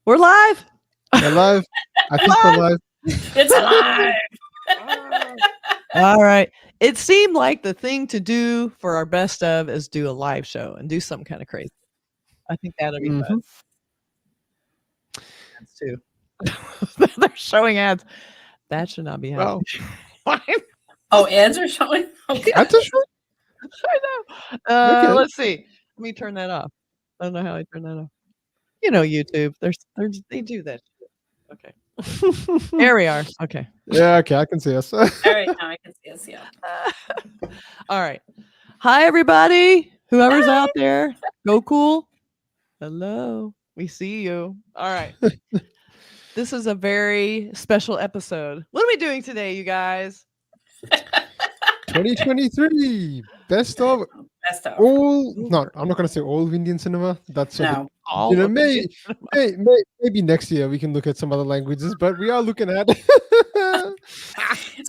We're live. We're live. I think we're live. It's alive. All right. It seemed like the thing to do for our best of is do a live show and do something kind of crazy. I think that'll be fun. That's too. They're showing ads. That should not be happening. Well, Oh, ads are showing. Okay. that's a show. I know. Okay. Let's see. Let me turn that off. I don't know how I turn that off. You know, YouTube. They do that shit. Okay. There we are. Okay. Yeah, okay, I can see us. All right, now I can see us. Yeah. All right. Hi, everybody. Whoever's out there. Go cool. Hello. We see you. All right. This is a very special episode. What are we doing today, you guys? 2023 best of Best of. all. No, I'm not going to say all of Indian cinema. That's No. All you know, of it. maybe next year we can look at some other languages, but we are looking at This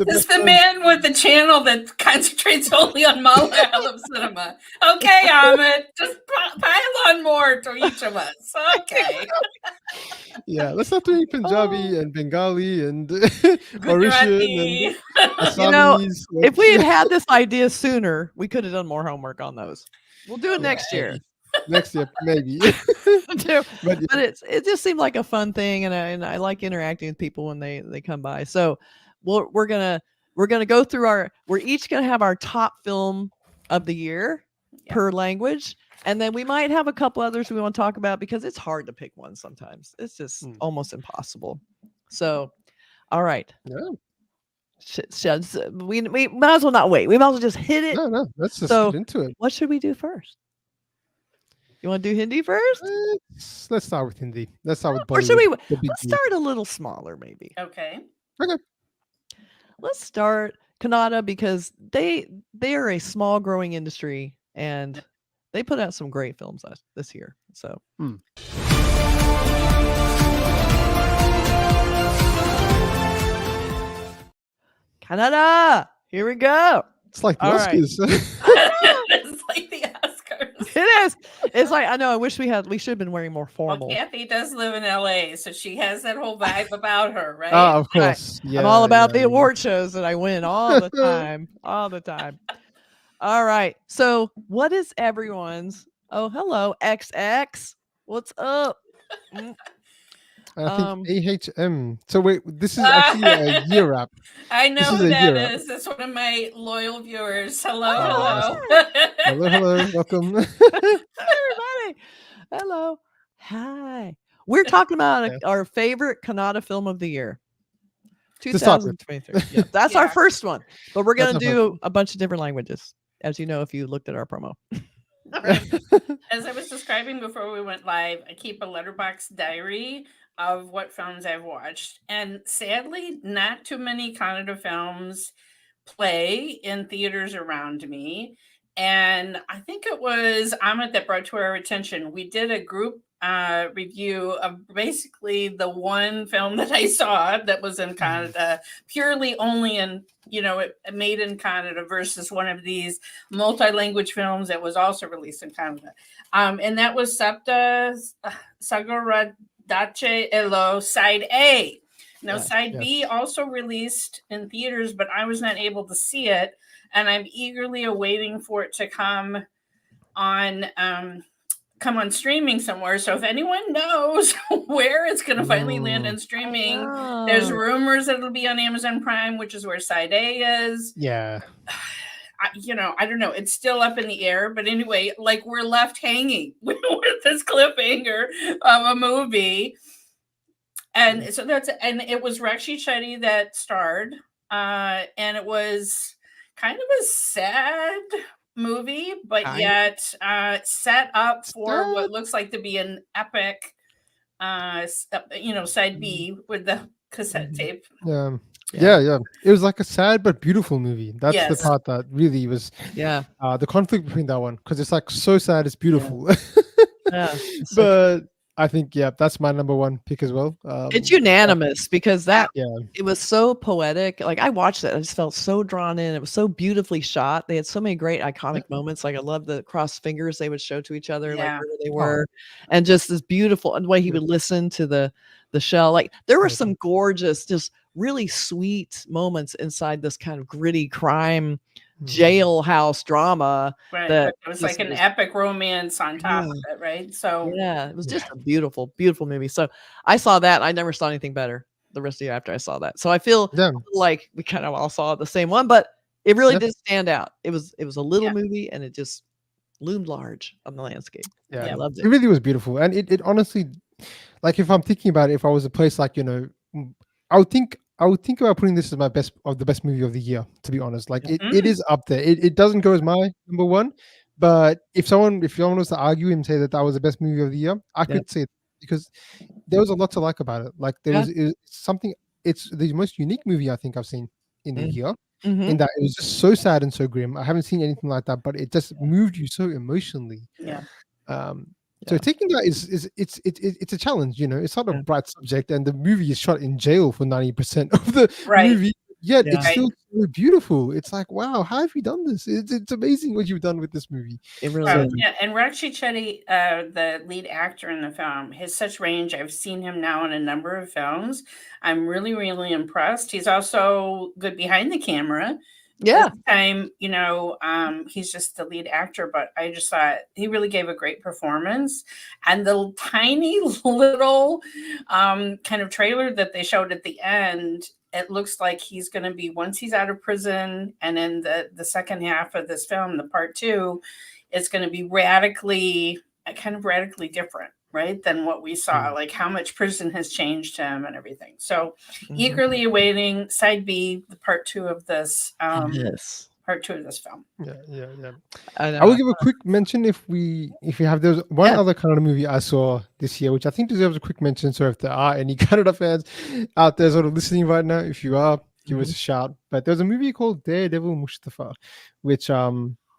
is the man with the channel that concentrates only on Malayalam cinema. Okay, Ahmed, just pile on more to each of us. Okay. Yeah, let's start doing Punjabi and Bengali and Mauritian Gujarati. and You know, Assamese. if we had had this idea sooner, we could have done more homework on those. We'll do it next year. Next year, maybe. But But it just seemed like a fun thing, and I like interacting with people when they come by. So we're gonna go through we're each gonna have our top film of the year per language, and then we might have a couple others we want to talk about because it's hard to pick one sometimes. It's just almost impossible. So, all right. Yeah. We might as well not wait. We might as well just hit it. No, let's just So- get into it. What should we do first? You want to do Hindi first? Let's start with Hindi. Let's start with Or should we? Bollywood, the big Let's deal. start a little smaller, maybe. Okay. Okay. Let's start Kannada because they are a small growing industry and they put out some great films this year. So Kannada, here we go. It's like the All right. Oscars. It's like the Oscars. It is. It's like I know. I wish we should have been wearing more formal. Well, Kathy does live in LA, so she has that whole vibe about her, right? Of course. Yeah, I'm all about the yeah. award shows that I win all the time. All the time. All right. So what is everyone's? Oh, hello, XX. What's up? I think AHM. So wait, this is actually a year wrap. I know This is who a that year. is. That's one of my loyal viewers. Hello, Oh, hello. Hello, welcome. Everybody. Hello. Hi. We're talking about Yeah. our favorite Kannada film of the year. To start with. 2023. Yeah, that's our Yeah. first one. But we're going That's to our do a bunch of different languages, as you know, if you looked at our promo. As I was describing before we went live, I keep a letterbox diary of what films I've watched. And sadly, not too many Kannada films play in theaters around me. And I think it was Amit that brought to our attention. We did a group review of basically the one film that I saw that was in Kannada, purely only in, it made in Kannada versus one of these multi-language films that was also released in Kannada. And that was Sapta Sagaradache Elo Side A. Now, Yes, Side B also released in theaters, but I was not able to see it. And I'm eagerly awaiting for it to come on streaming somewhere. So if anyone knows where it's going to finally land in streaming, there's rumors that it'll be on Amazon Prime, which is where Side A is. Yeah. I don't know. It's still up in the air. But anyway, like we're left hanging with this cliffhanger of a movie. And so and it was Rakshi Shetty that starred. And it was kind of a sad movie, but yet set up for what looks like to be an epic, Side B with the cassette tape. Yeah. It was like a sad but beautiful movie. That's Yes. the part that really was Yeah. the conflict between that one, because it's like so sad, it's beautiful. Yeah. But I think that's my number one pick as well. It's unanimous because that Yeah, it was so poetic. Like I watched it, I just felt so drawn in. It was so beautifully shot. They had so many great iconic moments. Like I love the crossed fingers they would show to each other, like Yeah. where they were, and just this beautiful and the way he would listen to the shell. Like there were some gorgeous, just really sweet moments inside this kind of gritty crime jailhouse drama. Right. That It was just like an was epic romance on top yeah. of it, right? So Yeah, it was just a beautiful, beautiful movie. So I saw that. I never saw anything better the rest of the year after I saw that. So I feel yeah, like we kind of all saw the same one, but it really Yep. did stand out. It was a little movie and it just loomed large on the landscape. I yeah. loved It it. really was beautiful, and it honestly, like if I'm thinking about it, if I was a place like I would think about putting this as the best movie of the year. To be honest, like it is up there. It doesn't go as my number one, but if someone was to argue and say that that was the best movie of the year, I Yep. could say it because there was a lot to like about it. Like there Yeah. was something. It's the most unique movie I think I've seen in the year. Mhm. In that it was just so sad and so grim. I haven't seen anything like that, but it just moved you so emotionally. yeah. Um, so Yeah. taking that is it's a challenge, It's not a Yeah. bright subject, and the movie is shot in jail for 90% of the Right. movie. Yet Yeah. it's still so beautiful. It's like, wow, how have you done this? It's amazing what you've done with this movie. It really is. Yeah, and Rakshi Chetty, the lead actor in the film, has such range. I've seen him now in a number of films. I'm really, really impressed. He's also good behind the camera. Yeah. This time, he's just the lead actor, but I just thought he really gave a great performance. And the tiny little kind of trailer that they showed at the end, it looks like he's going to be, once he's out of prison, and in the second half of this film, the part 2, it's going to be radically different, right, than what we saw, like how much prison has changed him and everything. So eagerly awaiting side B, the part 2 of this Yes. part 2 of this film. Yeah. I I will know. give a quick mention if you have. There's one other Kannada movie I saw this year, which I think deserves a quick mention. So if there are any Kannada fans out there sort of listening right now, if you are, give us a shout. But there's a movie called Daredevil Mustafa, which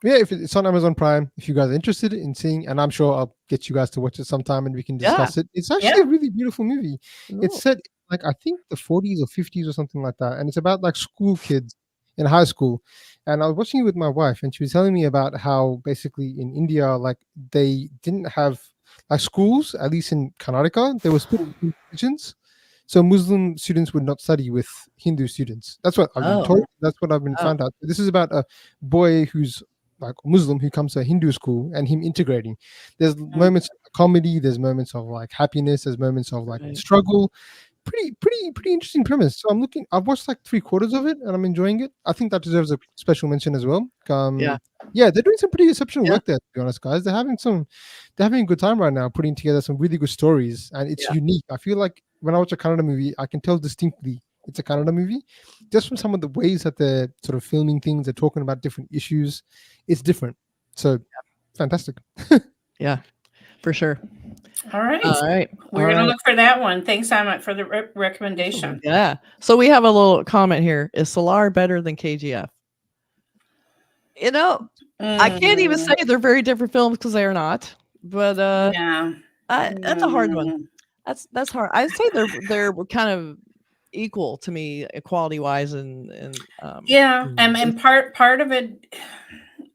if it's on Amazon Prime, if you guys are interested in seeing, and I'm sure I'll get you guys to watch it sometime and we can discuss it. It's actually a really beautiful movie. It's set like I think the 40s or 50s or something like that, and it's about like school kids in high school. And I was watching it with my wife, and she was telling me about how basically in India, like they didn't have like schools, at least in Karnataka, they were split into religions. So Muslim students would not study with Hindu students. That's what I've been told. That's what I've been found out. This is about a boy who's like Muslim who comes to a Hindu school and him integrating. There's moments of comedy, there's moments of like happiness, there's moments of like struggle. Pretty interesting premise. So I've watched like 3/4 of it and I'm enjoying it. I think that deserves a special mention as well. They're doing some pretty exceptional work there, to be honest, guys. They're having a good time right now, putting together some really good stories, and it's unique. I feel like when I watch a Kannada movie, I can tell distinctly it's a Kannada movie, just from some of the ways that they're sort of filming things, they're talking about different issues. It's different. So fantastic. Yeah, for sure. All right. We're going to look for that one. Thanks, Amit, for the recommendation. Yeah. So we have a little comment here. Is Solar better than KGF? I can't even say they're very different films because they are not. But that's a hard one. That's hard. I'd say they're kind of equal to me, quality wise, and and part of it.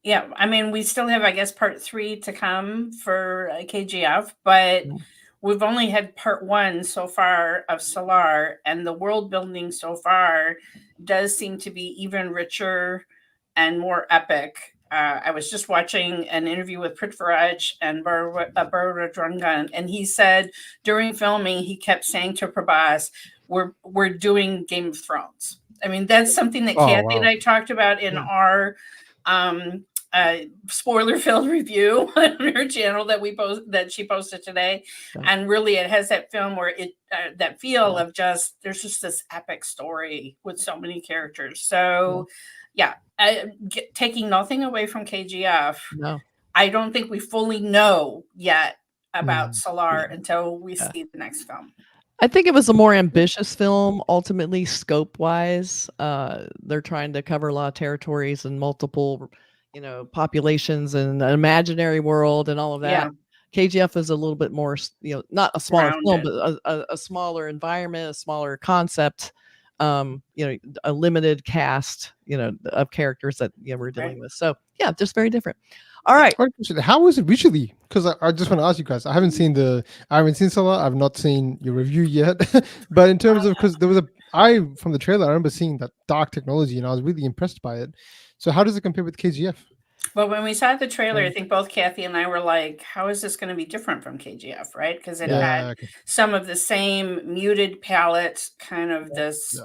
Yeah, I mean, we still have, I guess, part 3 to come for KGF, but we've only had part 1 so far of Solar, and the world building so far does seem to be even richer and more epic. I was just watching an interview with Prithviraj and Baradrangan, and he said during filming, he kept saying to Prabhas, we're doing Game of Thrones. I mean, that's something that Kathy and I talked about in our spoiler-filled review on her channel that she posted today, and really it has that film where it that feel of just there's just this epic story with so many characters. So taking nothing away from KGF, I don't think we fully know yet about Solar until we see the next film. I think it was a more ambitious film, ultimately, scope-wise. They're trying to cover a lot of territories and multiple, populations and an imaginary world and all of that. KGF is a little bit more, not a smaller film, Grounded. but a smaller environment, a smaller concept, a limited cast, of characters that we're dealing Right. with. So yeah, just very different. All right. How was it visually? Because I just want to ask you guys. I haven't seen Solar. I've not seen your review yet. But in terms of, because there was from the trailer, I remember seeing that dark technology, and I was really impressed by it. So how does it compare with KGF? Well, when we saw the trailer, I think both Kathy and I were like, how is this going to be different from KGF, right? Because it had some of the same muted palette, kind of this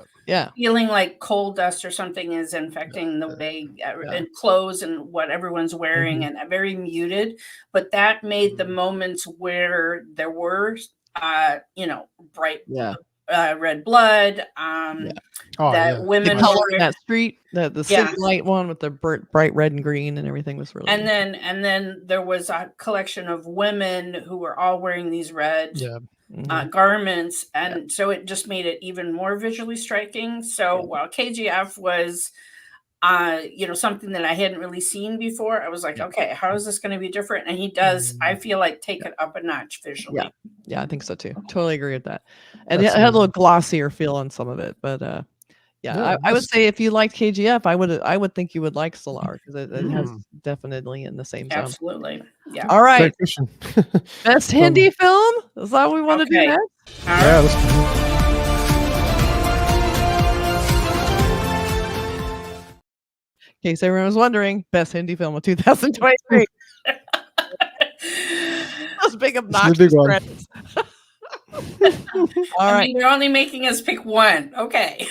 feeling like coal dust or something is infecting the way and clothes and what everyone's wearing, and very muted. But that made the moments where there were, bright red blood, that women the color were in that street, the city light one with the bright red and green, and everything was really and then there was a collection of women who were all wearing these red garments, and so it just made it even more visually striking. So while KGF was something that I hadn't really seen before, I was like, okay, how is this going to be different? And he does, I feel like, take it up a notch visually. Yeah, I think so too. Totally agree with that. And it had a little glossier feel on some of it, but I would say if you liked KGF, I would think you would like Solar, because it has definitely in the same zone. Absolutely. Yeah. All right. Best Hindi film? Is that what we want to do next? Yeah, let's do it. In case everyone was wondering, best Hindi film of 2023. Those big obnoxious credits. All right. You're only making us pick one. Okay.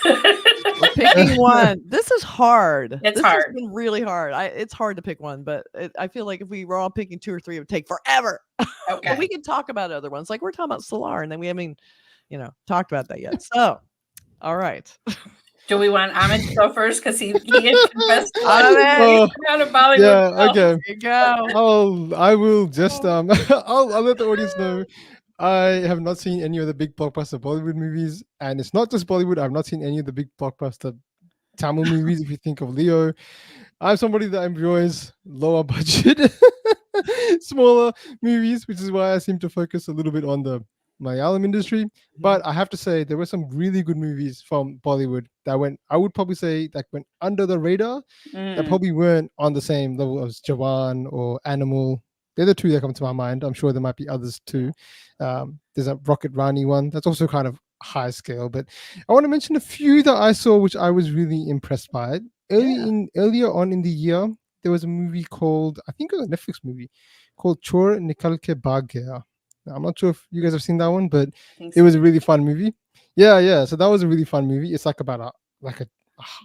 Picking one. This is hard. It's hard. Has been really hard. It's hard to pick one, but I feel like if we were all picking 2 or 3, it would take forever. Okay. But we can talk about other ones. Like we're talking about Solar, and then we haven't talked about that yet. So, all right. Do we want Amit to go first? Because he had confessed to Bollywood. Yeah, okay. There you go. I will just I'll let the audience know. I have not seen any of the big blockbuster Bollywood movies, and it's not just Bollywood. I've not seen any of the big blockbuster Tamil movies. If you think of Leo, I'm somebody that enjoys lower budget, smaller movies, which is why I seem to focus a little bit on the Malayalam industry. But I have to say there were some really good movies from Bollywood that I would probably say that went under the radar, that probably weren't on the same level as Jawan or Animal. They're the 2 that come to my mind. I'm sure there might be others too. There's a Rocket Rani one that's also kind of high scale, but I want to mention a few that I saw which I was really impressed by. Earlier on in the year, there was a movie called, I think it was a Netflix movie called Chor Nikal Ke Bhag Gaya. I'm not sure if you guys have seen that one, but it was a really fun movie. Yeah. So that was a really fun movie. It's like about a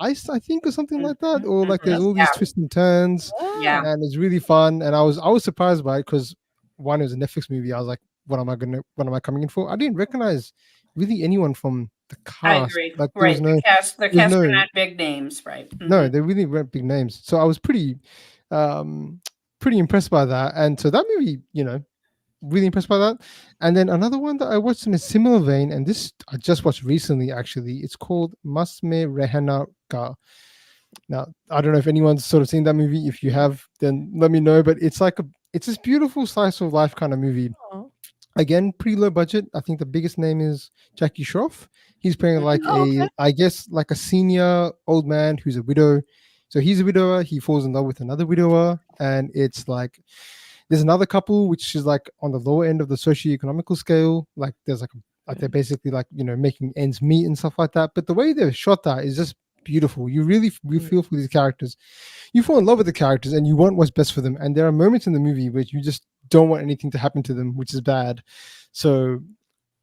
heist, I think, or something like that, or like there's all these twists and turns, and it's really fun. And I was surprised by it because one, it was a Netflix movie. I was like, what am I coming in for? I didn't recognize really anyone from the cast. I agree. Like, right, the cast are not big names, right? No, they really weren't big names. So I was pretty impressed by that. And so that movie, really impressed by that. And then another one that I watched in a similar vein, and this I just watched recently actually, it's called Mas Mein Rehna Ka. Now, I don't know if anyone's sort of seen that movie. If you have, then let me know. But it's this beautiful slice of life kind of movie. Aww. Again, pretty low budget. I think the biggest name is Jackie Shroff. He's playing like I guess like a senior old man who's a widow. So he's a widower. He falls in love with another widower, and it's like there's another couple which is like on the lower end of the socioeconomical scale. Like there's like they're basically like making ends meet and stuff like that. But the way they're shot that is just beautiful. You really feel for these characters. You fall in love with the characters and you want what's best for them. And there are moments in the movie where you just don't want anything to happen to them, which is bad. So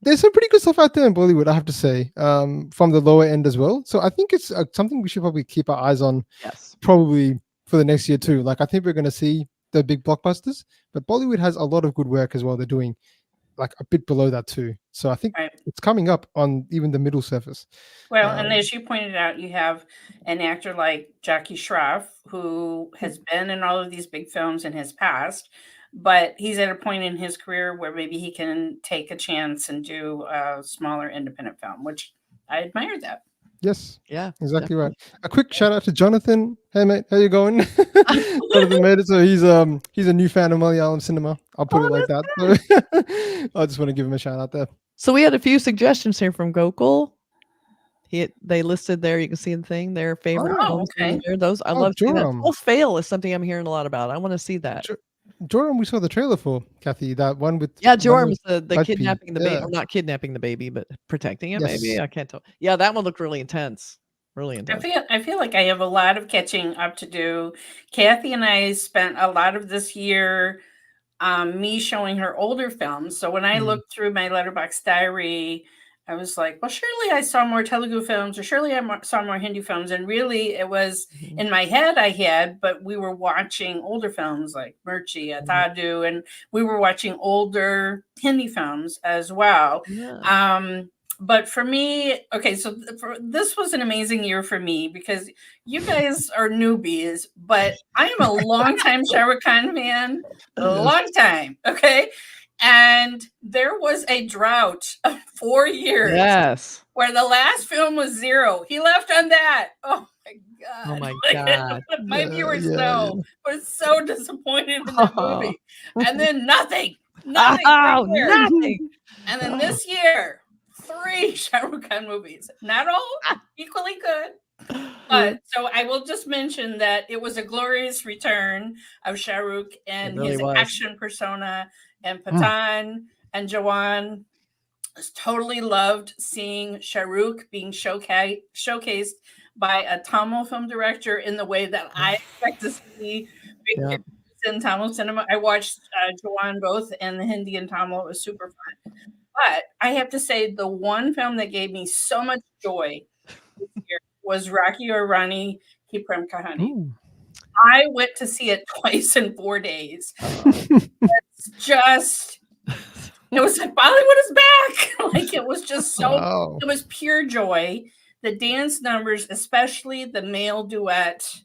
there's some pretty good stuff out there in Bollywood, I have to say, from the lower end as well. So I think it's something we should probably keep our eyes on, probably for the next year too. Like I think we're going to see the big blockbusters, but Bollywood has a lot of good work as well. They're doing like a bit below that too. So I think it's coming up on even the middle surface. Well, and as you pointed out, you have an actor like Jackie Shroff, who has been in all of these big films in his past, but he's at a point in his career where maybe he can take a chance and do a smaller independent film, which I admire that. Yes. Yeah, Exactly right. A quick shout out to Jonathan. Hey mate, how you going? Jonathan made it, so he's a new fan of Malayalam cinema. I'll put Oh, it like that's that. So I just want to give him a shout out there. So we had a few suggestions here from Gokul. They listed there. You can see the thing. Their favorite Oh, films okay. there. Those I Oh, love seeing that. Joram. False Fail is something I'm hearing a lot about. I want to see that. Jordan, we saw the trailer for Kathy. That one with Yeah, one Joram with is the Brad Pitt. kidnapping the baby, Yeah. or not kidnapping the baby, but protecting it. Maybe Yes. I can't tell. Yeah, that one looked really intense. Really I intense. feel like I have a lot of catching up to do. Kathy and I spent a lot of this year me showing her older films. So when I looked through my letterbox diary, I was like, well, surely I saw more Telugu films, or surely I saw more Hindi films. And really, it was in my head I had, but we were watching older films like Murchi, Atadu, and we were watching older Hindi films as well. Yeah. But for me, okay, so this was an amazing year for me because you guys are newbies, but I am a longtime Shah Rukh Khan fan, a long time, okay? And there was a drought of 4 years Yes. where the last film was 0. He left on that. Oh my God. Oh my Like, God. my viewers was so disappointed in that movie. And then nothing. Nothing. Oh, right there. nothing. And then this year, 3 Shah Rukh Khan movies. Not all equally good. But so I will just mention that it was a glorious return of Shah Rukh and really his was. action persona, and Pathan and Jawan. Totally loved seeing Shah Rukh being showcased by a Tamil film director in the way that I expect to see big pictures in Tamil cinema. I watched Jawan both in the Hindi and Tamil. It was super fun. But I have to say, the one film that gave me so much joy this year was Rocky or Rani Ki Prem Kahani. I went to see it twice in 4 days. It's just, it was like Bollywood is back. Like, it was just so, it was pure joy. The dance numbers, especially the male duet.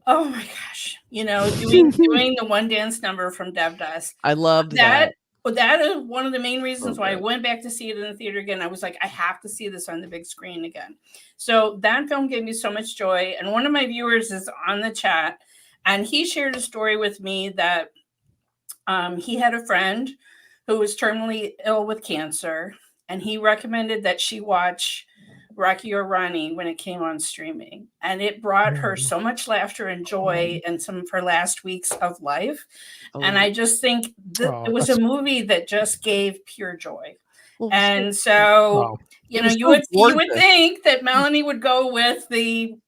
Oh my gosh. You know, doing the one dance number from Devdas. I loved that. Well, that is one of the main reasons why I went back to see it in the theater again. I was like, I have to see this on the big screen again. So that film gave me so much joy. And one of my viewers is on the chat, and he shared a story with me that he had a friend who was terminally ill with cancer, and he recommended that she watch Rocky or Rani when it came on streaming. And it brought her so much laughter and joy in some of her last weeks of life. And I just think it was a movie that just gave pure joy. And so, you know, you would think that Melanie would go with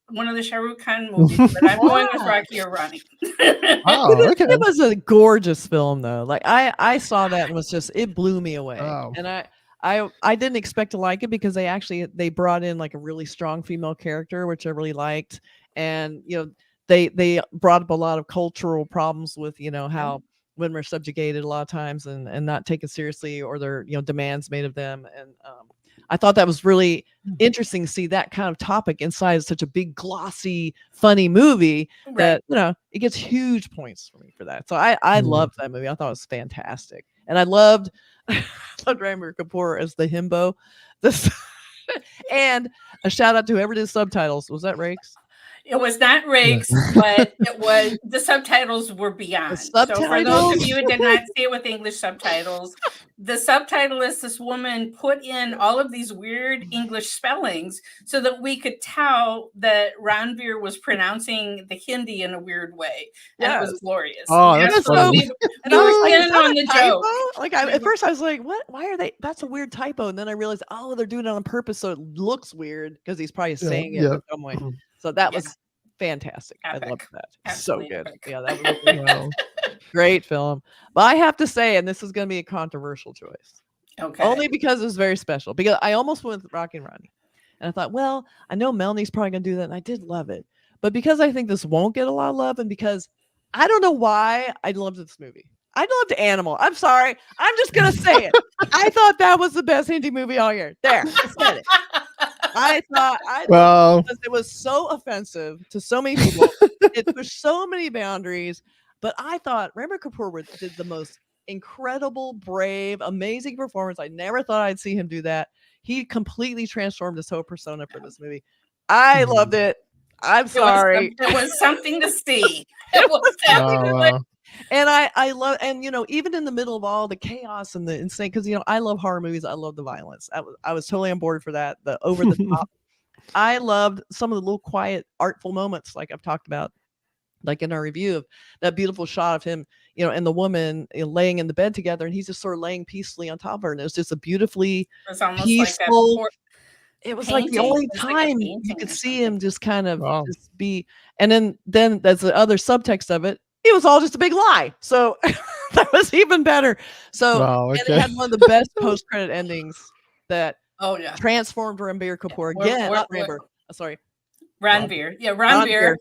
one of the Shah Rukh Khan movies, but I'm going with Rocky or Rani. It was a gorgeous film, though. Like I saw that and was just, it blew me away. And I didn't expect to like it because they brought in like a really strong female character, which I really liked. And, you know, they brought up a lot of cultural problems with, you know, how women are subjugated a lot of times and not taken seriously, or their, you know, demands made of them. And I thought that was really interesting to see that kind of topic inside such a big, glossy, funny movie that, you know, it gets huge points for me for that. So I loved that movie. I thought it was fantastic. And I loved Ranbir Kapoor as the himbo. And a shout out to whoever did subtitles. Was that Rakes? It was not Rakes, but it was, the subtitles were beyond. So for those of you who did not see it with English subtitles, the subtitle is this woman put in all of these weird English spellings so that we could tell that Ranbir was pronouncing the Hindi in a weird way. And it was glorious. Oh, that's funny. And I was like, on the joke. Like at first I was like, what? Why are they? That's a weird typo. And then I realized, oh, they're doing it on purpose so it looks weird because he's probably saying it in some way. So that was fantastic. Epic. I loved that. Absolutely so good. epic. Yeah, that was great film. But I have to say, and this is going to be a controversial choice. Okay. Only because it was very special. Because I almost went with Rocky and Ronnie. And I thought, well, I know Melanie's probably going to do that. And I did love it. But because I think this won't get a lot of love, and because I don't know why I loved this movie. I loved Animal. I'm sorry. I'm just going to say it. I thought that was the best Hindi movie all year. There. I said it. I thought because it was so offensive to so many people. It pushed so many boundaries. But I thought Ranbir Kapoor did the most incredible, brave, amazing performance. I never thought I'd see him do that. He completely transformed his whole persona for this movie. I loved it. I'm sorry. It was something to see. It was Wow. And I love, and even in the middle of all the chaos and the insane, because I love horror movies. I love the violence. I was totally on board for that. The over the top. I loved some of the little quiet, artful moments, like I've talked about, like in our review of that beautiful shot of him, and the woman laying in the bed together, and he's just sort of laying peacefully on top of her, and it was just a beautifully peaceful. It was like the only time you could see him just kind of just be, and then there's the other subtext of it. It was all just a big lie. So that was even better. So and it had one of the best post-credit endings that transformed Ranbir Kapoor again. Not Ranbir. Sorry. Ranbir. Yeah, Ranbir.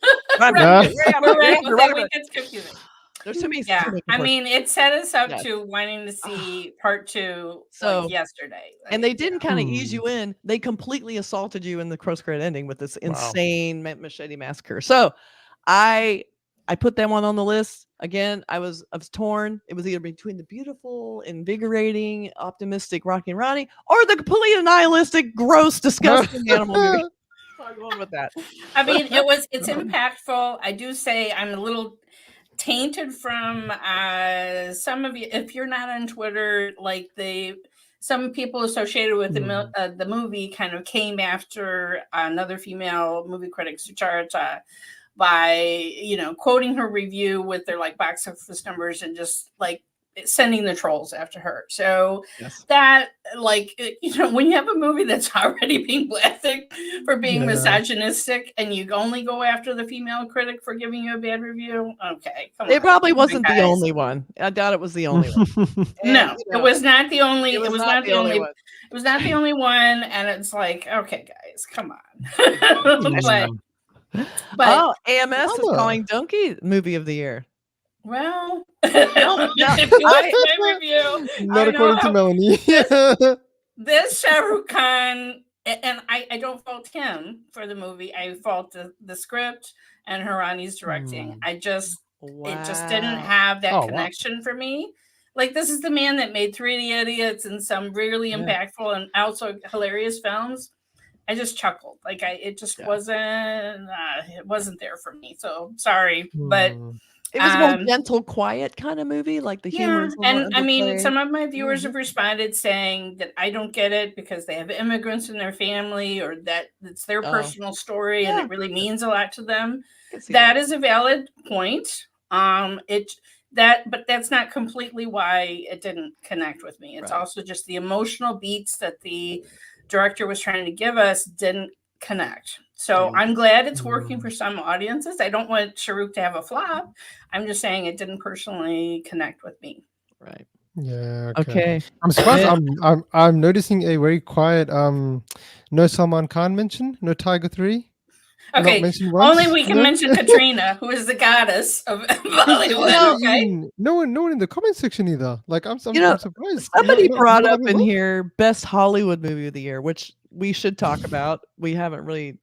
There's too many. Yeah, I mean, it set us up to wanting to see part 2 yesterday. And they didn't kind of ease you in. They completely assaulted you in the post-credit ending with this insane machete massacre. So I put that one on the list. Again, I was torn. It was either between the beautiful, invigorating, optimistic Rocky and Ronnie or the completely nihilistic, gross, disgusting animal movie. I'm going with that. I mean, it's impactful. I do say I'm a little tainted from some of you. If you're not on Twitter, like some people associated with the movie kind of came after another female movie critic, Sucharita, by quoting her review with their box office numbers and just sending the trolls after her. So that when you have a movie that's already being blasted for being misogynistic and you only go after the female critic for giving you a bad review, okay, come on. It probably wasn't the only one. I doubt it was the only one. No, it was not the only. It was not the only one. It was not the only one, and it's like, okay, guys, come on. But AMS is calling Donkey movie of the year. Well, not according to Melanie. This Shah Rukh Khan, and I don't fault him for the movie. I fault the script and Harani's directing. It just didn't have that connection for me. This is the man that made 3 Idiots and some really impactful and also hilarious films. I just chuckled. It just wasn't there for me. So sorry, but it was a more gentle, quiet kind of movie. Like the humor. And I mean, some of my viewers have responded saying that I don't get it because they have immigrants in their family, or that it's their personal story and it really means a lot to them. That is a valid point. But that's not completely why it didn't connect with me. It's also just the emotional beats that the director was trying to give us didn't connect. So I'm glad it's working for some audiences. I don't want Shah Rukh to have a flop. I'm just saying it didn't personally connect with me. Right. Yeah. Okay. I'm surprised. I'm noticing a very quiet no Salman Khan mention, no Tiger 3. Okay, only we can mention Katrina, who is the goddess of Bollywood. No one in the comment section either. I'm surprised. Somebody brought up in here best Hollywood movie of the year, which we should talk about. We haven't really,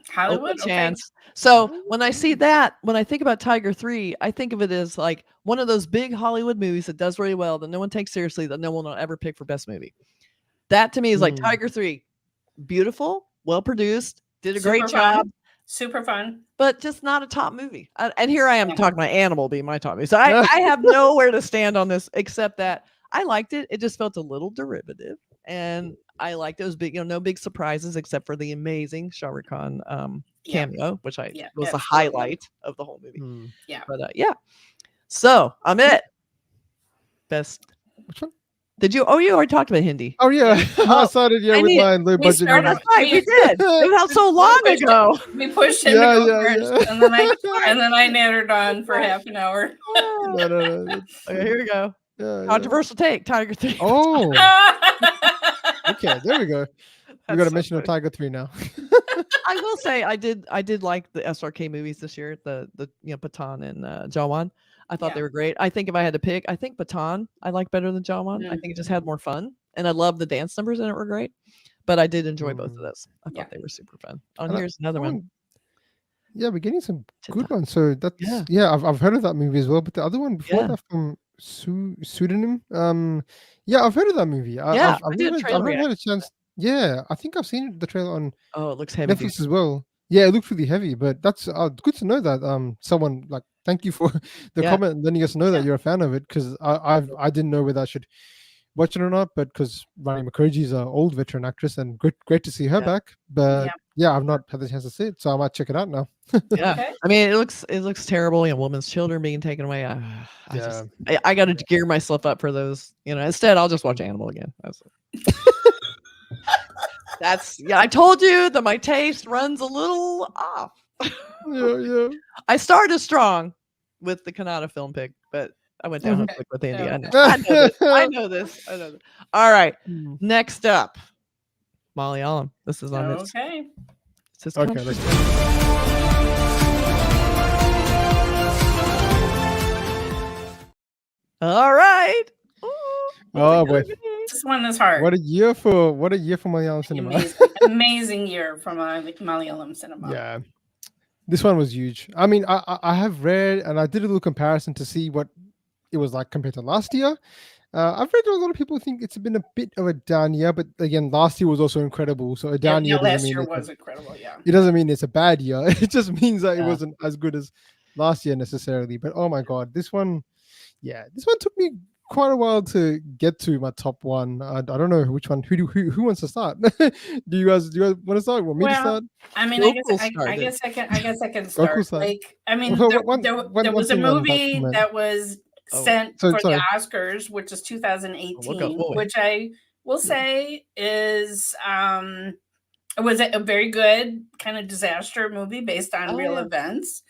Hollywood chance. Okay. So when I see that, when I think about Tiger 3, I think of it as one of those big Hollywood movies that does really well, that no one takes seriously, that no one will ever pick for best movie. That to me is Tiger 3, beautiful, well produced. Did a great job. Super fun. But just not a top movie. And here I am talking about Animal being my top movie. So I have nowhere to stand on this except that I liked it. It just felt a little derivative. And I liked it. It was big, no big surprises except for the amazing Shah Rukh Khan cameo, which was a highlight of the whole movie. Yeah. But so I'm it. Best. Which one? Did you? Oh, you already talked about Hindi. Oh yeah, I started with my low budget. That's right, we did. It was so long ago. We pushed him to go first, and then I nattered on for half an hour. No. Okay, here we go. Controversial take, Tiger 3. Oh. Okay, there we go. We got to mention a Tiger 3 now. I will say I did like the SRK movies this year. The Pathan and Jawan. I thought they were great. I think if I had to pick, I think Pathan I like better than Jawan. I think it just had more fun, and I love the dance numbers in it were great. But I did enjoy both of those. I thought they were super fun. Here's another one. Yeah, we're getting some good ones. So that's I've heard of that movie as well. But the other one before that from Pseudonym. Yeah, I've heard of that movie. Yeah, I I've did a I've trailer never had a reaction. chance. Yeah, I think I've seen the trailer on Oh, it looks heavy duty. Netflix as well. Yeah, it looked really heavy, but that's good to know that someone like thank you for the Yeah. comment and letting us know that Yeah. you're a fan of it because I didn't know whether I should watch it or not, but because Rani Mukherjee is an old veteran actress and great to see her Yeah. back. But Yeah. yeah, I've not had the chance to see it, so I might check it out now. Yeah. Okay. I mean, it looks terrible. You know, women's children being taken away. I got to gear myself up for those. You know, instead I'll just watch Animal again. That's yeah. I told you that my taste runs a little off. Yeah. I started strong with the Kannada film pick, but I went downhill Okay. quick with India. Okay. I know this. I know this. All right. Hmm. Next up, Malayalam. This is on this. Okay. This is Okay, let's all right. Ooh, Oh boy, This one is hard. what a year for Malayalam cinema. Amazing year from Malayalam cinema. Yeah, this one was huge. I mean, I have read and I did a little comparison to see what it was like compared to last year. I've read a lot of people think it's been a bit of a down year, but again, last year was also incredible. So a down year doesn't last mean year it's was incredible. Yeah. it doesn't mean it's a bad year. It just means that it Yeah. wasn't as good as last year necessarily. But oh my god, this one took me quite a while to get to my top one. I don't know which one. Who wants to start? do you guys want to start? Want me to Well, start? I mean, Gokul I started. guess I can Gokul start. started. Like, I mean, Well, there one was a thing on that movie comment. that was Oh, sent so- for sorry. the Oscars, which is 2018, boy. which I will say is it was a very good kind of disaster movie based on Oh, real yeah. events.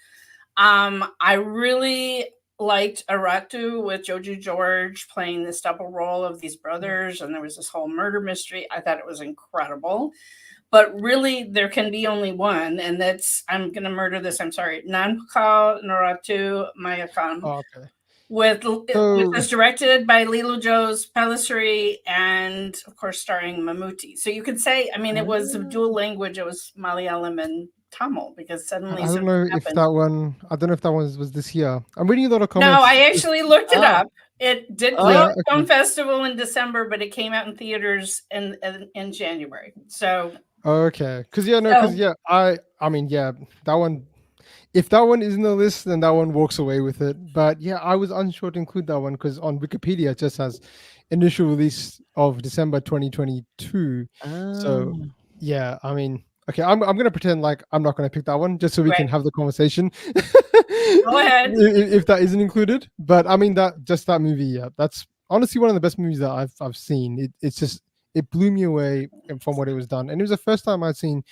I really liked Aratu with Joji George playing this double role of these brothers, and there was this whole murder mystery. I thought it was incredible. But really, there can be only one, and that's I'm gonna murder this. I'm sorry, Nanpakal Naratu Mayakam, Oh, okay. which So- was directed by Lilu Joes Pellicerie and of course starring Mammootty. So you could say, I mean, it was a dual language. It was Malayalam and Tamil because suddenly I don't something know if happened. that one. I don't know if that one was this year. I'm reading a lot of comments. No, I actually looked it Ah. up. It did Oh, play yeah, at the film festival in December, but it came out in theaters in January. So Okay, because So- I mean, yeah, that one. If that one is in the list, then that one walks away with it. But yeah, I was unsure to include that one because on Wikipedia it just has initial release of December 2022. So Oh. yeah, I mean, okay, I'm gonna pretend like I'm not gonna pick that one just so we can Right. have the conversation. Go ahead. If that isn't included, but I mean that movie, yeah, that's honestly one of the best movies that I've seen. It's just it blew me away from what it was done, and it was the first time I'd seen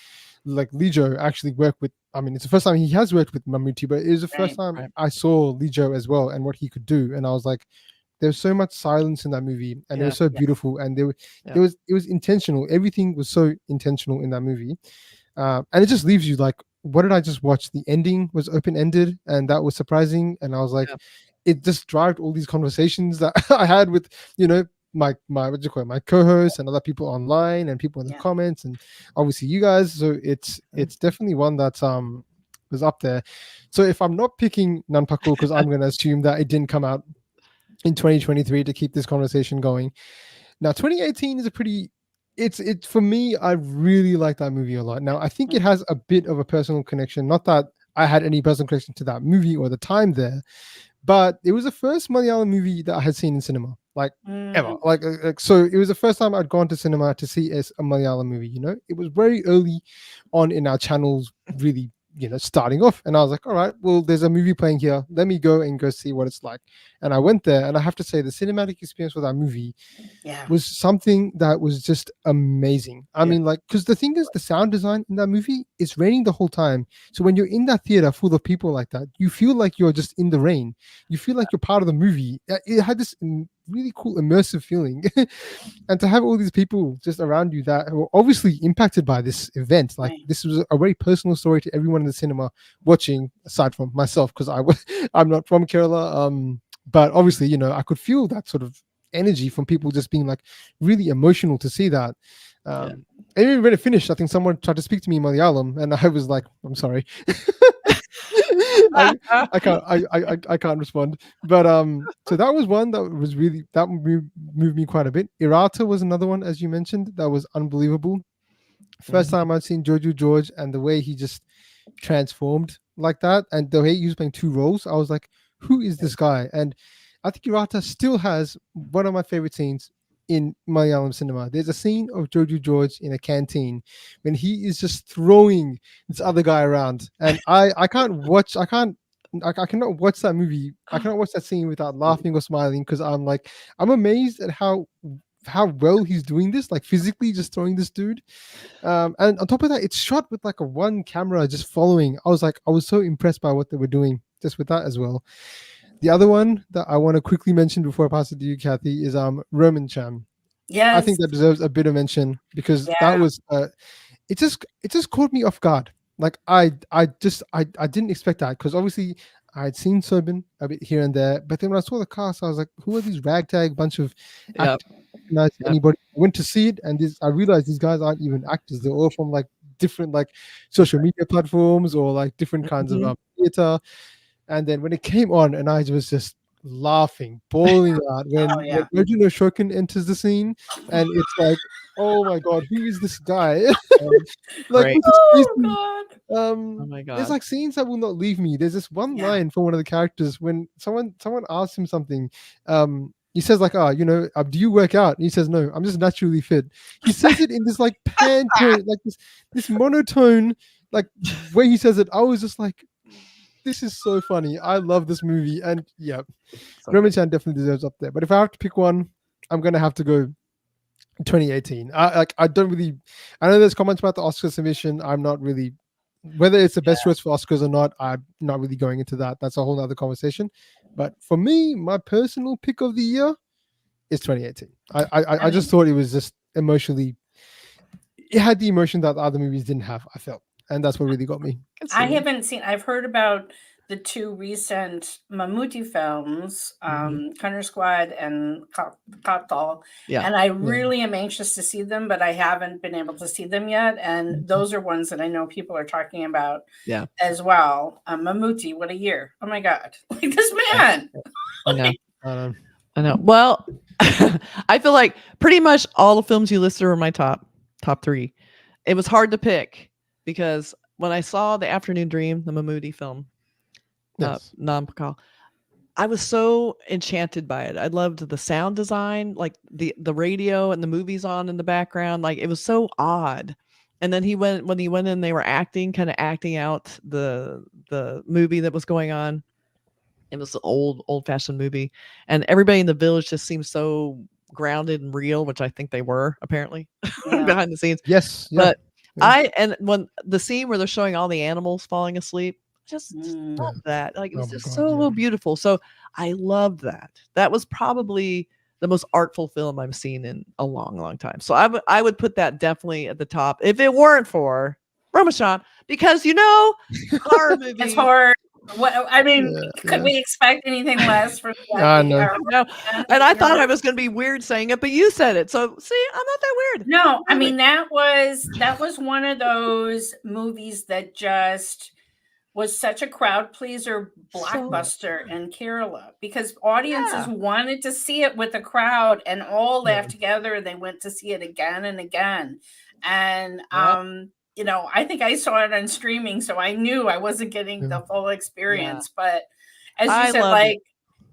like Lijo actually work with. I mean, it's the first time he has worked with Mammootty, but it was the first time right. I saw Lijo as well and what he could do, and I was like, there's so much silence in that movie, and it was so beautiful, and it was intentional. Everything was so intentional in that movie, and it just leaves you like, what did I just watch? The ending was open ended, and that was surprising, and I was like, it just drove all these conversations that I had with my what do you call it, my co-hosts and other people online and people in the comments and obviously you guys. So it's definitely one that's was up there. So if I'm not picking Nanpaku because I'm going to assume that it didn't come out in 2023 to keep this conversation going. Now 2018 is a pretty it's for me, I really like that movie a lot. Now I think it has a bit of a personal connection, not that I had any personal connection to that movie or the time there, but it was the first Malayalam movie that I had seen in cinema, like ever. Like so it was the first time I'd gone to cinema to see a Malayalam movie. It was very early on in our channels, really, starting off, and I was like, all right, well, there's a movie playing here, let me go see what it's like. And I went there, and I have to say the cinematic experience with that movie was something that was just amazing. I mean, like, because the thing is, the sound design in that movie, it's raining the whole time, so when you're in that theater full of people like that, you feel like you're just in the rain, you feel like you're part of the movie. It had this really cool immersive feeling and to have all these people just around you that were obviously impacted by this event, like this was a very personal story to everyone in the cinema watching, aside from myself because I'm not from Kerala, but obviously I could feel that sort of energy from people just being like really emotional to see that. And even when it finished, I think someone tried to speak to me in Malayalam and I was like, I'm sorry. I can't respond. But so that was one that was really that moved me quite a bit. Irata was another one, as you mentioned, that was unbelievable. First time I'd seen Jojo George, and the way he just transformed like that, and the way he was playing two roles, I was like, who is this guy? And I think Irata still has one of my favorite scenes in Malayalam cinema. There's a scene of Jojo George in a canteen when he is just throwing this other guy around, and I cannot watch that movie. I cannot watch that scene without laughing or smiling, because I'm amazed at how well he's doing this, like physically just throwing this dude. And on top of that, it's shot with like a one camera just following. I was so impressed by what they were doing just with that as well. The other one that I want to quickly mention before I pass it to you, Kathy, is Roman Cham. Yes. I think that deserves a bit of mention, because that was it just caught me off guard. Like I didn't expect that, because obviously I had seen Sobin a bit here and there, but then when I saw the cast, I was like, who are these ragtag bunch of actors? Anybody? I went to see it, and I realized these guys aren't even actors. They're all from like different like social media platforms, or like different kinds of theater. And then when it came on, and I was just laughing, bawling out when Reginald Shokin enters the scene, and it's like, oh my god, who is this guy? Like, God. Oh my god. There's like scenes that will not leave me. There's this one line from one of the characters when someone asks him something. He says like, do you work out? And he says, no, I'm just naturally fit. He says it in this like pantone, like this monotone, like way he says it. I was just like, this is so funny. I love this movie. And Roman Chan definitely deserves up there. But if I have to pick one, I'm gonna have to go 2018. I know there's comments about the Oscar submission. I'm not really, whether it's the best choice for Oscars or not, I'm not really going into that. That's a whole other conversation. But for me, my personal pick of the year is 2018. I just thought it was just emotionally, it had the emotion that the other movies didn't have, I felt. And that's what really got me. I've heard about the two recent Mammootty films, Connor Squad and Kaptal. And I really am anxious to see them, but I haven't been able to see them yet. And those are ones that I know people are talking about as well. Mammootty, what a year. Oh my God. Like this man. I know. Well, I feel like pretty much all the films you listed were my top three. It was hard to pick, because when I saw The Afternoon Dream, the Mammootty film, Nampakal, I was so enchanted by it. I loved the sound design, like the radio and the movies on in the background. Like it was so odd. And then when he went in, they were acting out the movie that was going on. It was an old-fashioned movie, and everybody in the village just seemed so grounded and real, which I think they were apparently behind the scenes. Yes, but and when the scene where they're showing all the animals falling asleep, just love that. Like it was just so beautiful. So I loved that. That was probably the most artful film I've seen in a long, long time. So I would put that definitely at the top if it weren't for Ramachan, because horror movie. It's horror. What I mean, could we expect anything less from that? No. And I thought I was going to be weird saying it, but you said it. So see, I'm not that weird. No, I mean that was one of those movies that just was such a crowd pleaser, blockbuster in Kerala, because audiences wanted to see it with the crowd and all laughed together. They went to see it again and again, and I think I saw it on streaming, so I knew I wasn't getting the full experience. But as you said, like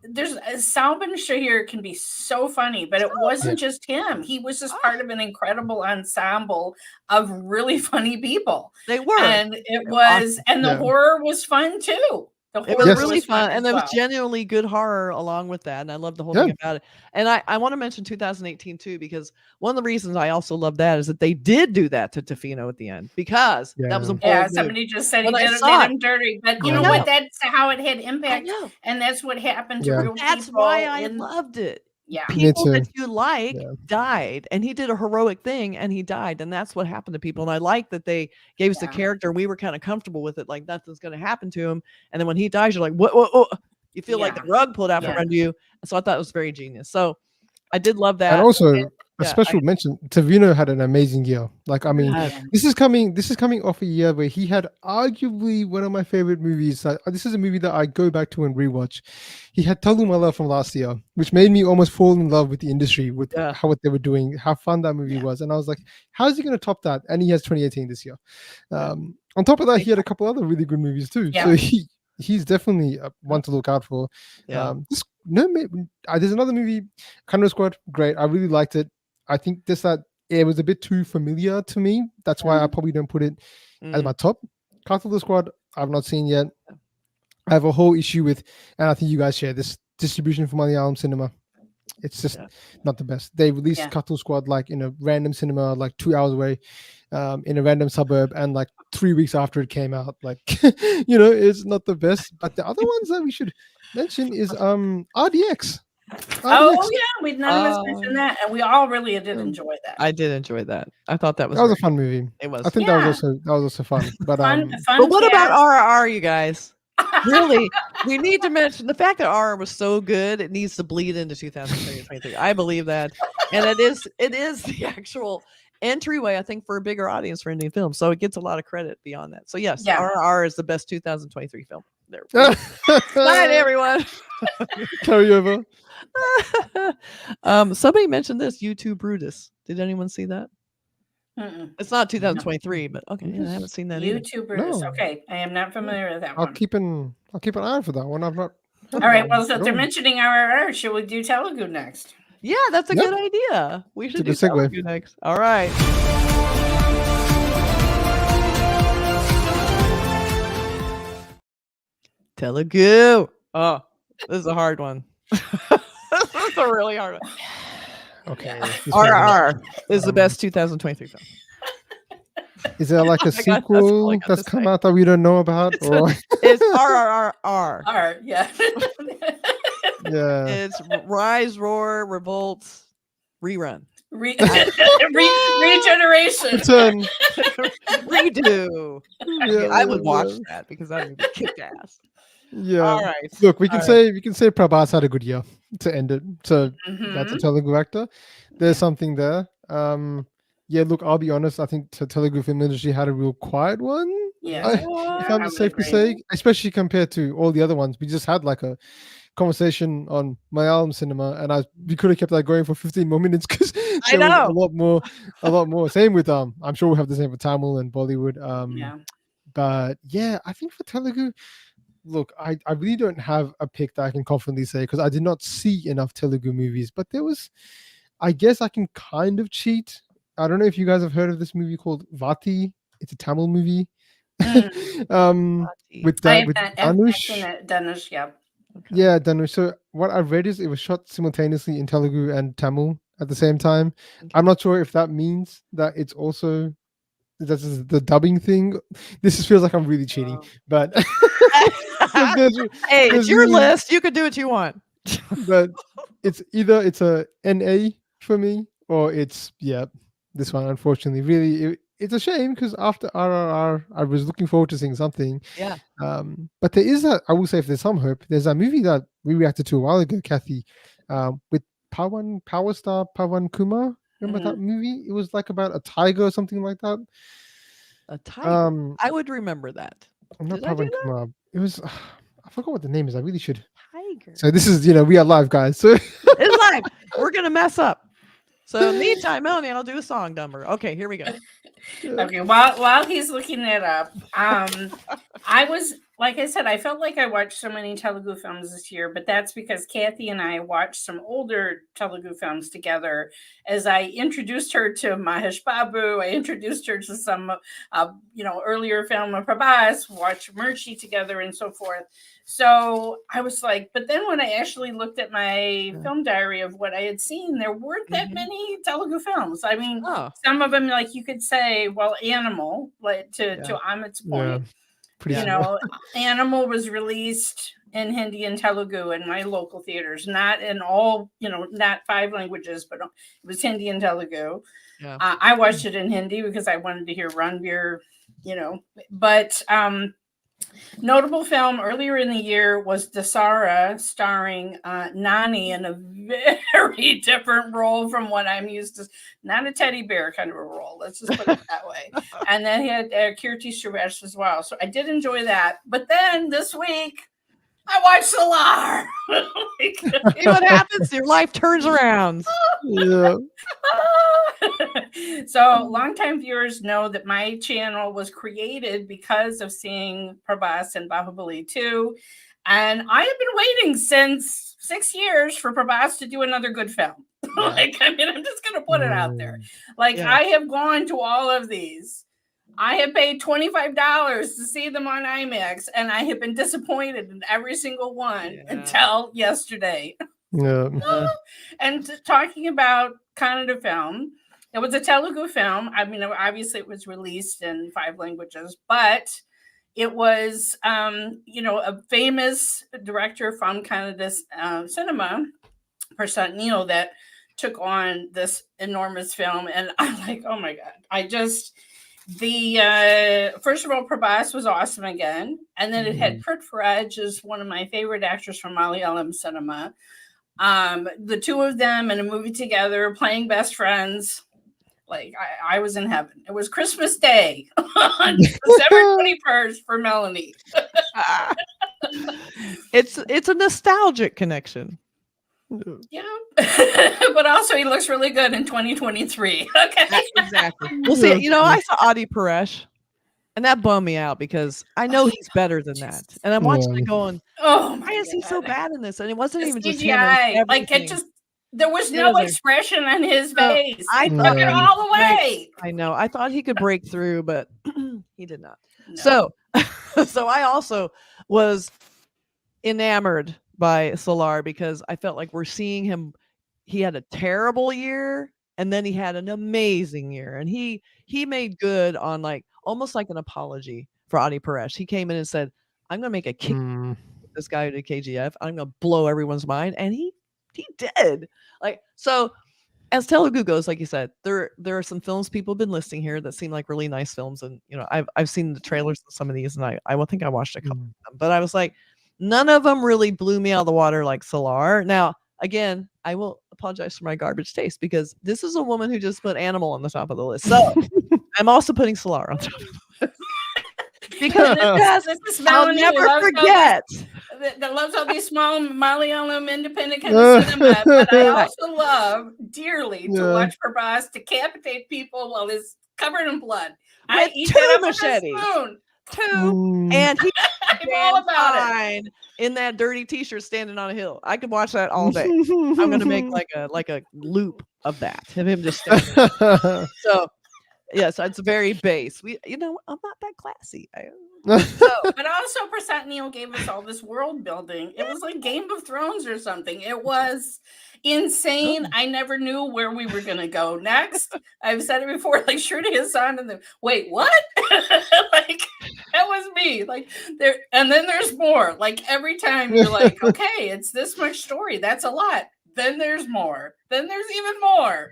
there's Salman Shahir can be so funny, but it wasn't just him. He was just part of an incredible ensemble of really funny people. They were, and it was, and the horror was fun too. It was really fun, and there was genuinely good horror along with that, and I love the whole thing about it. And I want to mention 2018 too, because one of the reasons I also love that is that they did do that to Tofino at the end, because that was a bold somebody just said he did him dirty, but you know what? That's how it had impact, and that's what happened to real people. That's why I loved it. People that you like died, and he did a heroic thing, and he died, and that's what happened to people. And I like that they gave us the character. We were kind of comfortable with it, like nothing's going to happen to him. And then when he dies, you're like, what? You feel like the rug pulled out from under you. And so I thought it was very genius. So I did love that. And also, a special mention. Tavino had an amazing year. Like, I mean, this is coming off a year where he had arguably one of my favorite movies. This is a movie that I go back to and rewatch. He had Talumala from last year, which made me almost fall in love with the industry, with what they were doing, how fun that movie was. And I was like, how is he going to top that? And he has 2018 this year. On top of that, he had a couple other really good movies too. So he's definitely one to look out for. There's another movie, Kannada Squad, great. I really liked it. I think it was a bit too familiar to me. That's why I probably don't put it as my top. Kannada Squad, I've not seen yet. I have a whole issue with, and I think you guys share this, distribution for Malayalam cinema. It's just not the best. They released Kannada Squad like in a random cinema, like 2 hours away, in a random suburb, and like 3 weeks after it came out. Like, it's not the best. But the other ones that we should mention is RDX. Oh yeah, we none of us mentioned that, and we all really did enjoy that. I did enjoy that. I thought that was a fun movie. It was. I think that was also fun. But fun but what about RRR, you guys? Really, we need to mention the fact that RRR was so good. It needs to bleed into 2023. I believe that, and it is the actual entryway, I think, for a bigger audience for Indian film. So it gets a lot of credit beyond that. So yes, RRR is the best 2023 film. There. Bye, everyone. Carry over. Somebody mentioned this YouTube Brutus. Did anyone see that? It's not 2023, but okay, I haven't seen that. YouTube Brutus. No. Okay, I am not familiar with that one. I'll keep an eye out for that one. I've not. All right. Well, so they're mentioning RRR. Should we do Telugu next? Yeah, that's a good idea. We should do Telugu next. All right. Telugu. Oh, this is a hard one. This is a really hard one. Okay. RRR is the best 2023 film. Is there like a sequel that's come out that we don't know about? It's RRR. R, yeah. Yeah. It's Rise, Roar, Revolt, Rerun. Regeneration. Redo. I would watch that because that would be kick ass. Yeah. All right. Look, we can say Prabhas had a good year to end it. So that's a Telugu actor. There's something there. Yeah, look, I'll be honest. I think the Telugu film industry had a real quiet one. Yeah. If I'm safe to say, especially compared to all the other ones. We just had like a conversation on Malayalam cinema, and we could have kept that going for 15 more minutes because I know a lot more. Same with I'm sure we'll have the same for Tamil and Bollywood. But yeah, I think for Telugu, look, I really don't have a pick that I can confidently say because I did not see enough Telugu movies. But there was, I guess I can kind of cheat. I don't know if you guys have heard of this movie called Vati. It's a Tamil movie. With Dhanush. Dhanush, yeah. Okay. Yeah, Dhanush. So what I've read is it was shot simultaneously in Telugu and Tamil at the same time. Okay. I'm not sure if that means that it's also that's the dubbing thing. This feels like I'm really cheating, but hey, it's your list. You can do what you want. But it's either it's a NA for me or it's this one. Unfortunately, really, it's a shame because after RRR, I was looking forward to seeing something. Yeah. But there is I will say if there's some hope, there's a movie that we reacted to a while ago, Kathy, with Power Star Pawan Kumar. Remember that movie? It was like about a tiger or something like that. A tiger. I would remember that. Not Pawan Kumar. It was. I forgot what the name is. I really should. Tiger. So this is we are live, guys. So it's live. We're gonna mess up. So meantime, Melanie, I'll do a song number. Okay, here we go. Okay, while he's looking that up, I was, like I said, I felt like I watched so many Telugu films this year, but that's because Kathy and I watched some older Telugu films together. As I introduced her to Mahesh Babu, I introduced her to some, earlier film of Prabhas, watched Murchi together and so forth. So I was like, but then when I actually looked at my film diary of what I had seen, there weren't that many Telugu films. I mean, some of them, like you could say, well, Animal, like to Amit's point, Animal was released in Hindi and Telugu in my local theaters, not in all, not 5 languages, but it was Hindi and Telugu. Yeah. I watched it in Hindi because I wanted to hear Ranveer, but Notable film earlier in the year was Dasara, starring Nani in a very different role from what I'm used to. Not a teddy bear kind of a role. Let's just put it that way. And then he had Kirti Suresh as well. So I did enjoy that. But then this week, I watched Solar. See what happens? Your life turns around. Yeah. So longtime viewers know that my channel was created because of seeing Prabhas and Bahubali 2. And I have been waiting since 6 years for Prabhas to do another good film. I'm just going to put it out there. I have gone to all of these. I have paid $25 to see them on IMAX, and I have been disappointed in every single one until yesterday. Yeah. And talking about Kannada film, it was a Telugu film. I mean, obviously it was released in 5 languages, but it was, a famous director from Kannada cinema, Prasad Neil, that took on this enormous film. And I'm like, oh my God, first of all, Prabhas was awesome again. And then it had Prithviraj, is one of my favorite actors from Malayalam cinema. The two of them in a movie together, playing best friends. I was in heaven. It was Christmas Day on December 21st for Melanie. It's a nostalgic connection. Yeah. But also he looks really good in 2023. Okay. Exactly. We'll see. I saw Adi Paresh, and that bummed me out because I know he's better than that. And I'm watching it going, why is he so bad in this? And it wasn't even just him. There was no expression on his face. I took it all away. I know. I thought he could break through, but he did not. No. So I also was enamored by Solar because I felt like we're seeing him. He had a terrible year, and then he had an amazing year, and he made good on almost like an apology for Adi Paresh. He came in and said, "I'm going to make a kick with this guy who did KGF. I'm going to blow everyone's mind," and he did. So. As Telugu goes, like you said, there are some films people have been listing here that seem like really nice films, and I've seen the trailers of some of these, and I think I watched a couple of them, but I was like, none of them really blew me out of the water like Solar. Now, again, I will apologize for my garbage taste because this is a woman who just put Animal on the top of the list, so I'm also putting Solar on top of the list. Because I'll never forget. That loves all these small Malayalam independent kind of cinema, but I also love dearly to watch Prabhas decapitate people while he's covered in blood. With 2 machetes. And he's all about it. In that dirty t-shirt standing on a hill. I could watch that all day. I'm gonna make like a loop of that. Of him just standing. So yes, it's very base. I'm not that classy. But also Prasad Neil gave us all this world building. It was like Game of Thrones or something. It was insane. I never knew where we were gonna go next. I've said it before, like Shruti Hassan and wait, what? That was me. There, and then there's more. Every time you're like, okay, it's this much story. That's a lot. Then there's more. Then there's even more.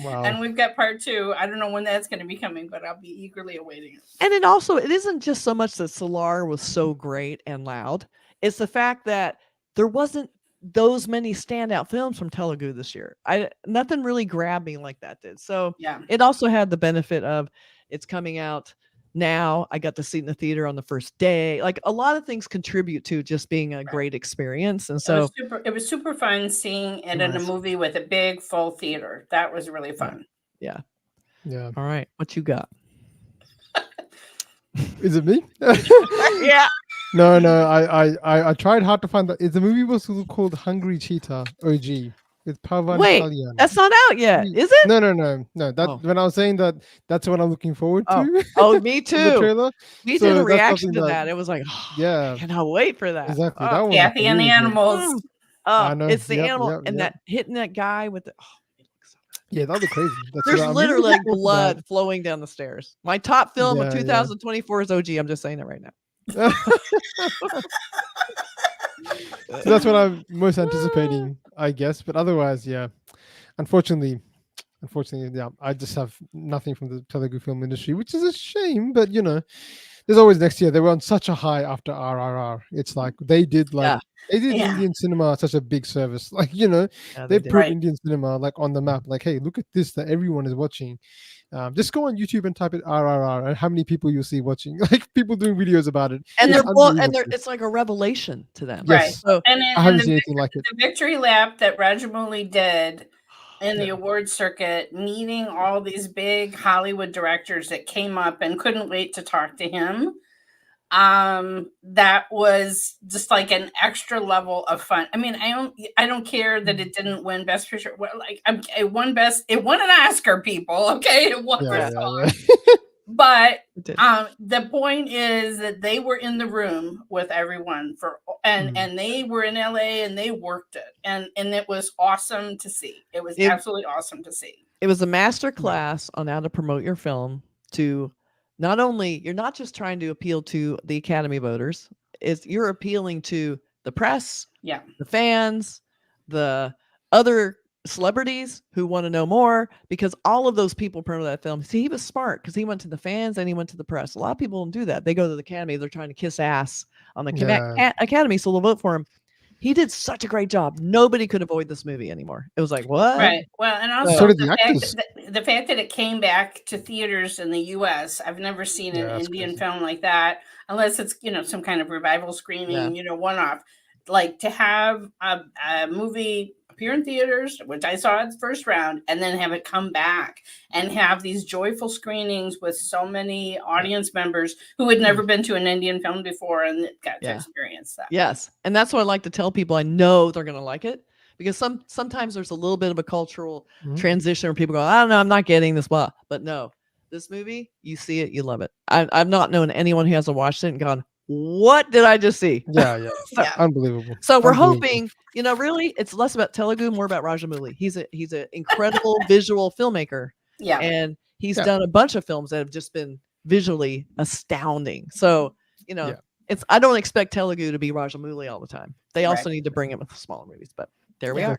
Wow. And we've got part 2. I don't know when that's going to be coming, but I'll be eagerly awaiting it. And it isn't just so much that Solar was so great and loud. It's the fact that there wasn't those many standout films from Telugu this year. Nothing really grabbed me like that did. So it also had the benefit of it's coming out now. I got to see it in the theater on the first day. A lot of things contribute to just being a great experience. And so it was super fun seeing it in a movie with a big full theater. That was really fun. Yeah. All right. What you got? Is it me? Yeah. No. I tried hard to find that. The movie was called Hungry Cheetah OG. With Pavan Kalyan. That's not out yet, is it? No. When I was saying that, that's what I'm looking forward to. Oh, me too. The trailer. We did a reaction to that. It was like, I cannot wait for that. Exactly. Kathy and the animals. It's the animal and that hitting that guy with the. Yeah, that was crazy. There's literally blood flowing down the stairs. My top film of 2024 is OG. I'm just saying it right now. So that's what I'm most anticipating, I guess. But otherwise, unfortunately, I just have nothing from the Telugu film industry, which is a shame. But there's always next year. They were on such a high after RRR. It's like they did Yeah. Yeah. Indian cinema such a big service. Like, Yeah, they did. put Right. Indian cinema like on the map. Like, hey, look at this that everyone is watching. Just go on YouTube and type it RRR and how many people you'll see watching. Like people doing videos about it. And It's unbelievable. it's like a revelation to them. Right. Yes. So And I haven't the seen anything like it. victory lap that Rajamouli did in the Yeah. award circuit, meeting all these big Hollywood directors that came up and couldn't wait to talk to him. That was just like an extra level of fun. I mean, I don't care that it didn't win Best Picture. Like, it won an Oscar, people. Okay, it won for song. But it did. the point is that they were in the room with everyone and they were in LA and they worked it, and it was awesome to see. It was absolutely awesome to see. It was a master class on how to promote your film to not only, you're not just trying to appeal to the Academy voters, you're appealing to the press, the fans, the other celebrities who want to know more, because all of those people promoted that film. See, he was smart because he went to the fans and he went to the press. A lot of people don't do that. They go to the Academy, they're trying to kiss ass on the Academy, so they'll vote for him. He did such a great job. Nobody could avoid this movie anymore. It was like, what? Right. Well, and also So did the actors. The fact that it came back to theaters in the U.S. I've never seen an Indian film like that, unless it's some kind of revival screening, one off. Like to have a movie appear in theaters, which I saw at the first round, and then have it come back and have these joyful screenings with so many audience members who had never been to an Indian film before and got to experience that. Yes. And that's what I like to tell people. I know they're going to like it, because sometimes there's a little bit of a cultural transition where people go, I don't know, I'm not getting this. But no, this movie, you see it, you love it. I've not known anyone who hasn't watched it and gone, what did I just see? Yeah. Unbelievable. So we're hoping, really, it's less about Telugu, more about Rajamouli. He's an incredible visual filmmaker. Yeah. And he's done a bunch of films that have just been visually astounding. So, I don't expect Telugu to be Rajamouli all the time. They also need to bring it with smaller movies, but there we are.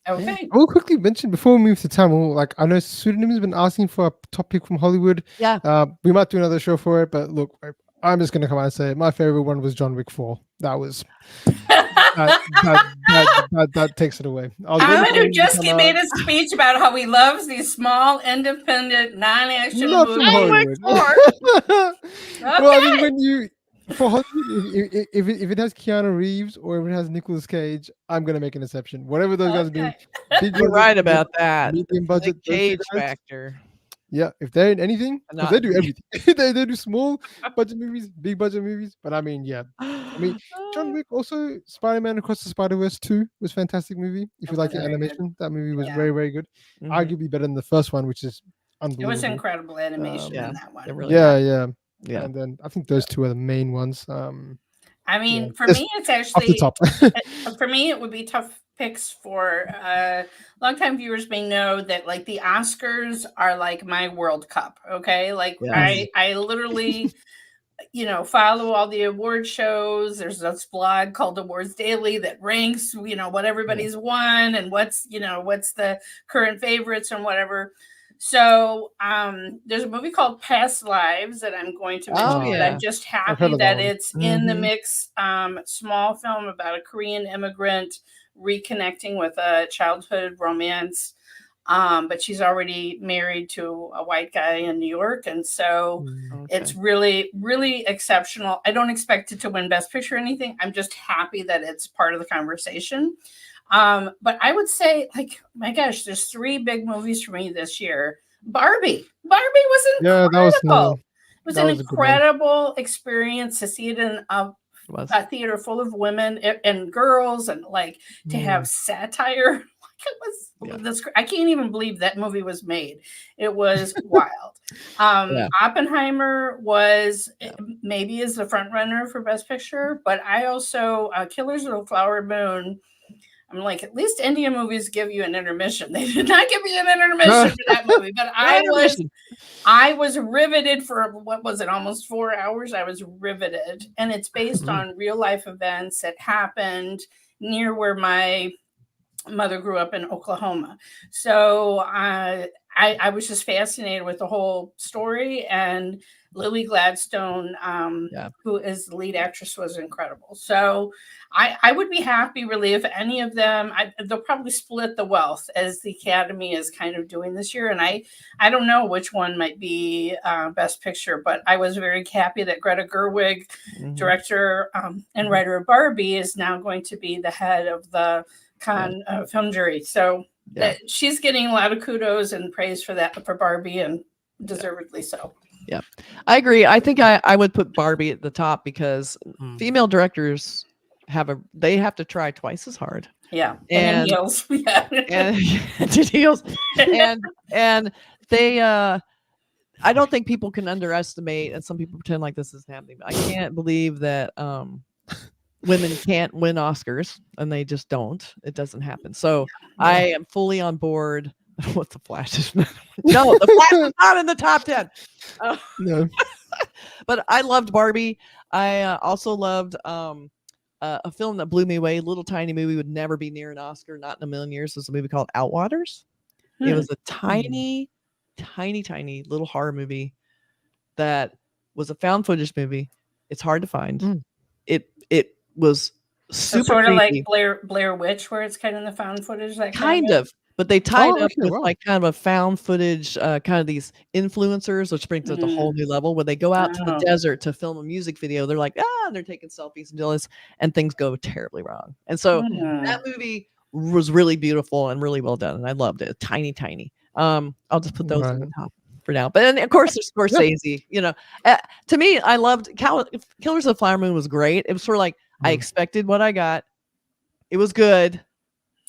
Okay. I will quickly mention before we move to Tamil, like I know Pseudonym has been asking for a topic from Hollywood. Yeah. We might do another show for it, but look, I'm just going to come out and say my favorite one was John Wick 4. That was that takes it away. Ahmed, who just made a speech about how he loves these small, independent, non-action movies. Well, I mean, when you for Hollywood, if it has Keanu Reeves or if it has Nicolas Cage, I'm going to make an exception. Whatever those guys do, you're right about that. Medium budget, the Cage factor. Yeah, if they're in anything, they do everything. they do small budget movies, big budget movies. But I mean, John Wick, also Spider-Man Across the Spider-Verse 2 was a fantastic movie. If you like the animation, that movie was very, very good. Arguably better than the first one, which is unbelievable. It was incredible animation in that one. Really yeah. And then I think those two are the main ones. I mean, for me, it's actually for me, it would be tough picks for longtime viewers may know that like the Oscars are like my World Cup. Okay, like I literally follow all the award shows. There's this blog called Awards Daily that ranks what everybody's won and what's the current favorites and whatever. So there's a movie called Past Lives that I'm going to mention. That I'm just happy that it's in the mix. Small film about a Korean immigrant reconnecting with a childhood romance. But she's already married to a white guy in New York. And so it's really, really exceptional. I don't expect it to win Best Picture or anything. I'm just happy that it's part of the conversation. But I would say, like, my gosh, there's 3 big movies for me this year. Barbie was incredible. It was an incredible experience to see it in a theater full of women and girls, and like to have satire. I can't even believe that movie was made. It was wild. Oppenheimer was maybe is the front runner for Best Picture, but I also Killers of the Flower Moon. I'm like, at least Indian movies give you an intermission. They did not give me an intermission for that movie, but I was riveted for what was it, almost 4 hours. I was riveted, and it's based on real life events that happened near where my mother grew up in Oklahoma. So I I was just fascinated with the whole story, and Lily Gladstone, who is the lead actress, was incredible. So I would be happy, really, if any of them. They'll probably split the wealth as the Academy is kind of doing this year, and I don't know which one might be Best Picture, but I was very happy that Greta Gerwig, director and writer of Barbie, is now going to be the head of the Cannes film jury. So she's getting a lot of kudos and praise for that, for Barbie, and deservedly so. Yeah, I agree. I think I would put Barbie at the top because female directors have to try twice as hard. Yeah, and heels. Yeah, and heels, and they. I don't think people can underestimate, and some people pretend like this isn't happening. But I can't believe that women can't win Oscars, and they just don't. It doesn't happen. So I am fully on board. What the Flash is? No, the Flash is not in the top 10. No. But I loved Barbie. I also loved a film that blew me away. Little tiny movie, would never be near an Oscar, not in a million years. It was a movie called Outwaters. It was a tiny little horror movie that was a found footage movie. It's hard to find. It was super sort of creepy. like Blair Witch, where it's kind of the found footage, that kind of. But they tied up with wow. like kind of a found footage, kind of these influencers, which brings it to a whole new level. When they go out to the desert to film a music video, they're like, they're taking selfies and doing this, and things go terribly wrong. And so that movie was really beautiful and really well done, and I loved it. Tiny. I'll just put those on the top for now. But then, of course, there's Scorsese. You know, to me, I loved Killers of the Flower Moon was great. It was sort of like I expected what I got. It was good.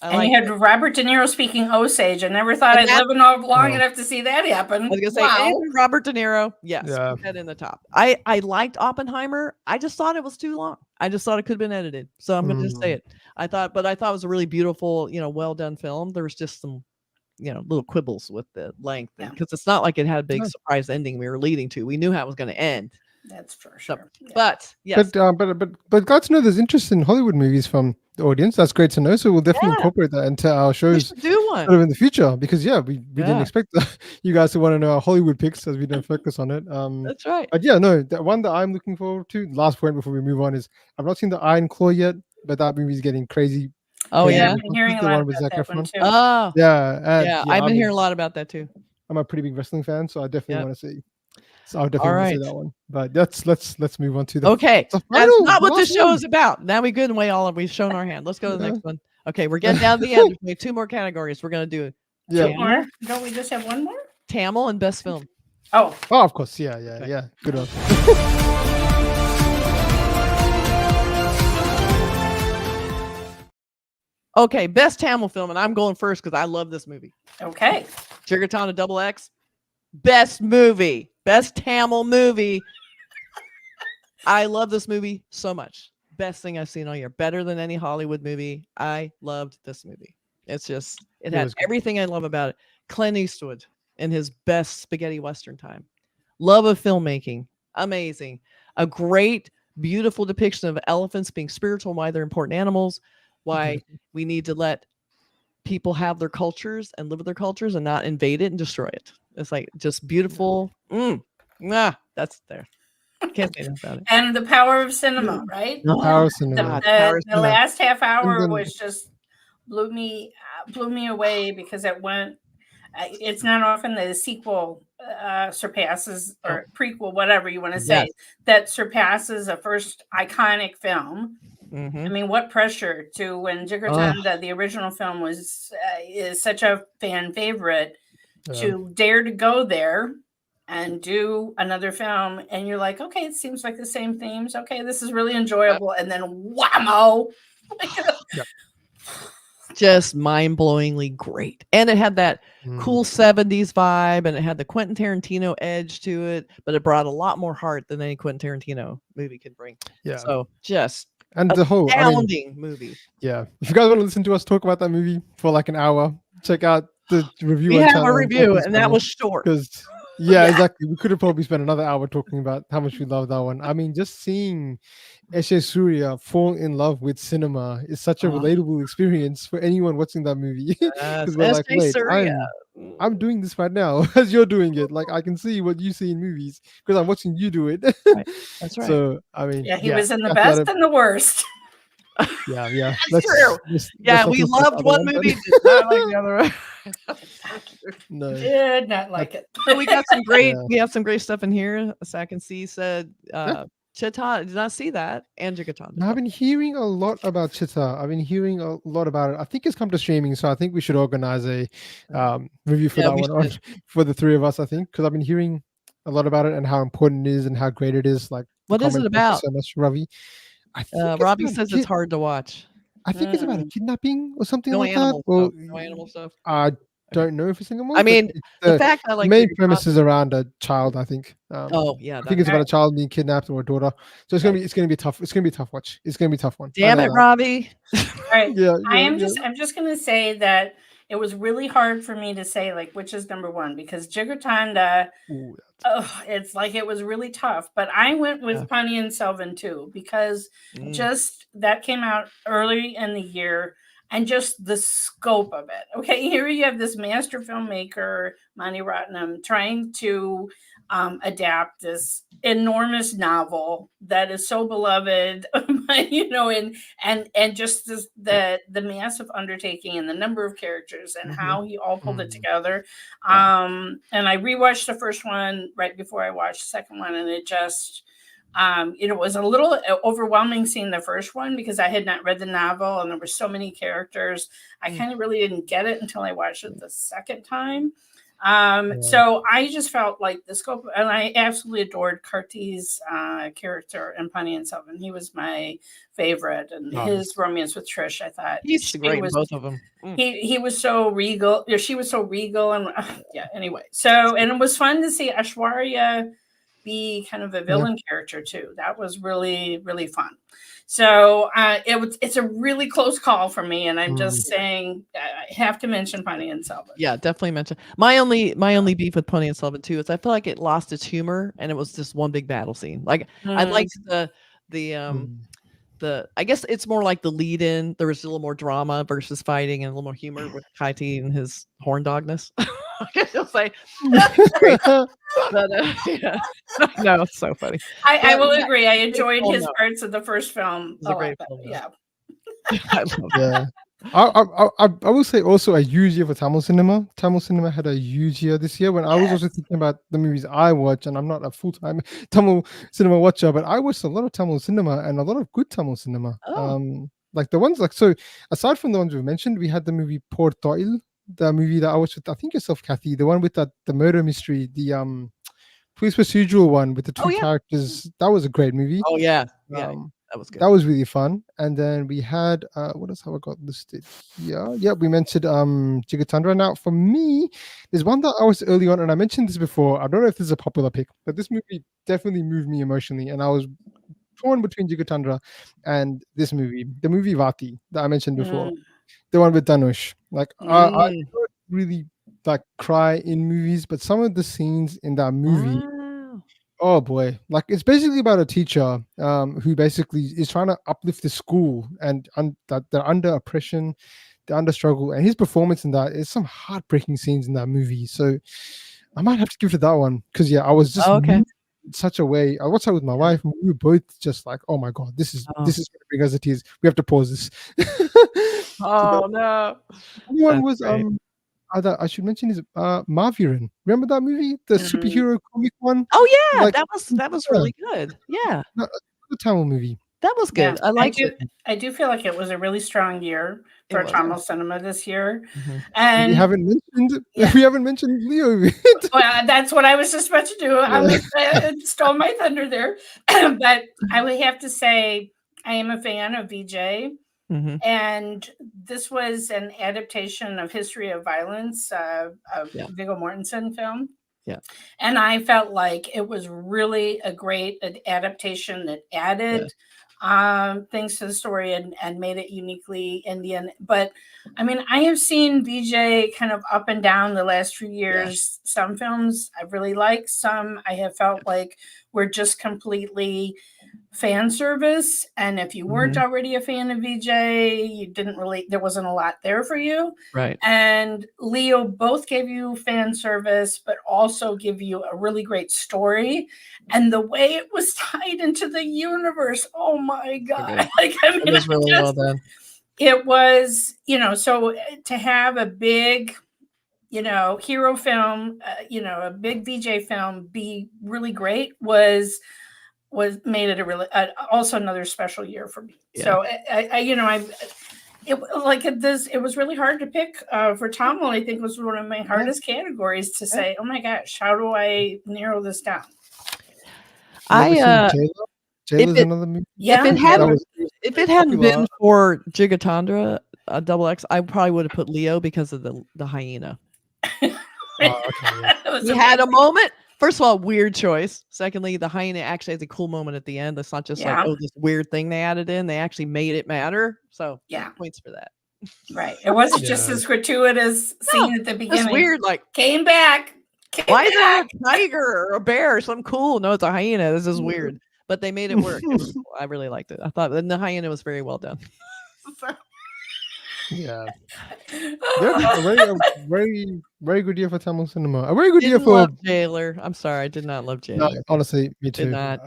And you had Robert De Niro speaking Osage. I never thought I'd live long enough to see that happen. I was gonna say, and Robert De Niro, yes, put that in the top. I liked Oppenheimer. I just thought it was too long. I just thought it could have been edited. So I'm gonna just say it. I thought it was a really beautiful, well done film. There was just some, little quibbles with the length, because it's not like it had a big surprise ending we were leading to. We knew how it was going to end. That's for sure. So, but yes, but glad to know there's interest in Hollywood movies from the audience. That's great to know. So we'll definitely incorporate that into our shows. We should do one in the future, because we didn't expect you guys to want to know our Hollywood picks, as we don't focus on it. That's right. But the one that I'm looking forward to. Last point before we move on is I've not seen the Iron Claw yet, but that movie's getting crazy. Oh yeah, I've been hearing a lot about that one too. Oh yeah, I've been hearing a lot about that too. I'm a pretty big wrestling fan, so I definitely want to see. So I'll definitely want to see that one. But let's move on to the That's not what this show is about. Now we good and we've shown our hand. Let's go to the next one. Okay, we're getting down to the end. We have 2 more categories. We're gonna do two more. Don't we just have one more? Tamil and best film. Oh, of course. Yeah. Good one. Okay, best Tamil film, and I'm going first because I love this movie. Okay. Chigatana XX. Best movie. Best Tamil movie. I love this movie so much. Best thing I've seen all year. Better than any Hollywood movie. I loved this movie. It's just, it had everything I love about it. Clint Eastwood in his best spaghetti Western time. Love of filmmaking. Amazing. A great, beautiful depiction of elephants being spiritual, why they're important animals, why we need to let people have their cultures and live with their cultures and not invade it and destroy it. It's like just beautiful. That's there. Can't say that about it. And the power of cinema, right? The power of cinema. The last half hour was just blew me away, because it went. It's not often that a sequel surpasses, or prequel, whatever you want to say, that surpasses a first iconic film. I mean, what pressure to, when Jigartanda, the original film, is such a fan favorite, to dare to go there and do another film, and you're like, okay, it seems like the same themes. Okay, this is really enjoyable, and then whammo! Just mind-blowingly great, and it had that cool 70s vibe, and it had the Quentin Tarantino edge to it, but it brought a lot more heart than any Quentin Tarantino movie could bring. So just. And the whole astounding movie. Yeah. If you guys want to listen to us talk about that movie for like an hour, check out the review. We have a review, and that was short. Because Yeah, Yeah. exactly. We could have probably spent another hour talking about how much we love that one. I mean, just seeing Eshe Surya fall in love with cinema is such a Oh, relatable experience for anyone watching that movie. yes, Because we're like, S.J. wait, Surya. I'm doing this right now as you're doing it. Like I can see what you see in movies because I'm watching you do it. Right. That's right. So I mean, Yeah, he yeah, was in the Kathy best and the worst. yeah. That's true. Let's Yeah, not we talk about the loved other one one, but movie, did not like the other one. no, Did not like that's it. So we got some great yeah. we have some great stuff in here. Sakan C said Yeah. Chita did not see that. And Jigatanda. I've been hearing a lot about Chitta. I've been hearing a lot about it. I think it's come to streaming, so I think we should organize a review for Yeah, that we one on should. for the three of us. I think because I've been hearing a lot about it and how important it is and how great it is. Like the What is it comment, thank you about? so much, Ravi. I think it's Robbie about a says it's kid. hard to watch. I think it's about a kidnapping or something No like that. animal Or stuff. No animal stuff. I Okay. don't know if it's animal, I but mean, it's the fact I the like main premise Jigatanda. is around a child. I think. Oh yeah, I think it's that's about a child being kidnapped or a daughter. So it's right. gonna be tough. It's gonna be a tough watch. It's gonna be a tough one. I Damn know it, that. Robbie. All right. Yeah, yeah. I'm just gonna say that it was really hard for me to say like which is number one because Jigartanda, Ooh, it's like it was really tough. But I went with Yeah. Pontiac and Selvin too because Mm. just that came out early in the year and just the scope of it. Okay, here you have this master filmmaker, Mani Ratnam, trying to adapt this enormous novel that is so beloved, and just the massive undertaking and the number of characters and how he all pulled it together. Yeah. And I rewatched the first one right before I watched the second one, and it just it was a little overwhelming seeing the first one because I had not read the novel and there were so many characters. I kind of really didn't get it until I watched it the second time. So I just felt like the scope, and I absolutely adored Karti's character in Pontiac and Selvin. He was my favorite, and his romance with Trish, I thought He's great in both of them. he was so regal. She was so regal, and yeah. Anyway, so and it was fun to see Aishwarya be kind of a villain character too. That was really really fun. So it's a really close call for me, and I'm just saying I have to mention Pontiac and Selvin. Yeah, definitely mention. My only beef with Pontiac and Selvin too is I feel like it lost its humor and it was just one big battle scene. Like I liked the I guess it's more like the lead in. There was a little more drama versus fighting and a little more humor with Kaiti and his horn dogness. I guess you'll say. But, yeah. No, it's so funny. I will agree. I enjoyed his parts of the first film. It's a great film. Yeah. I love yeah. I will say also a huge year for Tamil cinema. Tamil cinema had a huge year this year. When I was also thinking about the movies I watch, and I'm not a full-time Tamil cinema watcher, but I watched a lot of Tamil cinema and a lot of good Tamil cinema. Like the ones so aside from the ones we mentioned, we had the movie Port Toil, the movie that I watched with I think yourself, Kathy, the one with the murder mystery, the police procedural one with the two characters. That was a great movie. Oh yeah, yeah. That was good. That was really fun. And then we had what else have I got listed? Yeah, we mentioned Jigatandra. Now for me, there's one that I was early on, and I mentioned this before. I don't know if this is a popular pick, but this movie definitely moved me emotionally, and I was torn between Jigatandra and this movie, the movie Vati that I mentioned before, the one with Dhanush. Like I don't really like cry in movies, but some of the scenes in that movie. Oh boy, like it's basically about a teacher who basically is trying to uplift the school and that they're under oppression, they're under struggle, and his performance in that is some heartbreaking scenes in that movie. So I might have to give it to that one because I was just moved in such a way. I watched that with my wife, and we were both just like, "Oh my god, this is going to bring us to tears. We have to pause this." Oh no! The one was that I should mention is Maviran. Remember that movie, the superhero comic one? Oh yeah, Like, that was really good. Yeah, the Tamil movie. That was good. Yeah, I liked it. I do feel like it was a really strong year for Tamil cinema this year. And we haven't mentioned Leo. Well, that's what I was just about to do. I stole my thunder there. But I would have to say I am a fan of VJ. And this was an adaptation of History of Violence, of Viggo Mortensen film. Yeah. And I felt like it was really a great adaptation that added thanks to the story and made it uniquely Indian. But I mean, I have seen VJ kind of up and down the last few years. Some films I really like, some I have felt like were just completely fan service. And if you weren't already a fan of VJ, you didn't really, there wasn't a lot there for you. Right. And Leo both gave you fan service, but also give you a really great story. And the way it was tied into the universe, oh my God. Okay. Like, I mean, It was really well done. It was, so to have a big, hero film, a big VJ film be really great was made it a really also another special year for me. Yeah. So it was really hard to pick for Tamil. I think was one of my hardest categories to say, oh my gosh, how do I narrow this down? Jailer's another movie. Yeah, if it hadn't been for Gigatandra Double X, I probably would have put Leo because of the hyena. Okay, yeah. He had a moment. First of all, weird choice. Secondly, the hyena actually has a cool moment at the end. It's not just like, oh, this weird thing they added in. They actually made it matter. So points for that. Right. It wasn't just this gratuitous scene at the beginning. It's weird. Like came back. Why is there a tiger or a bear or something cool? No, it's a hyena. This is weird. But they made it work. I really liked it. I thought the hyena was very well done. Yeah. A very, very good year for Tamil cinema. A very good year for Jailer. I'm sorry, I did not love Jailer. No, honestly, me too. Did not.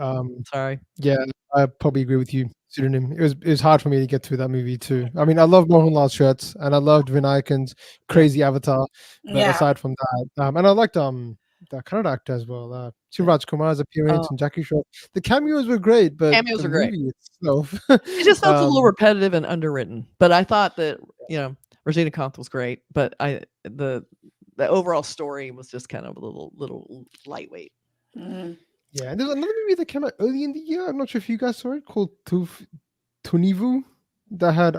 Sorry. Yeah, I probably agree with you, Pseudonym. It was hard for me to get through that movie too. I mean, I love Mohanlal's shirts and I loved Vinayakan's crazy avatar. But aside from that, and I liked the Kannada actor as well. Shivraj Kumar's appearance and Jackie Shroff. The cameos were great, but cameos the were great. movie itself, it just felt a little repetitive and underwritten. But I thought that Regina Kant was great, but the overall story was just kind of a little lightweight. Mm-hmm. Yeah, and there's another movie that came out early in the year. I'm not sure if you guys saw it, called Tunivu, that had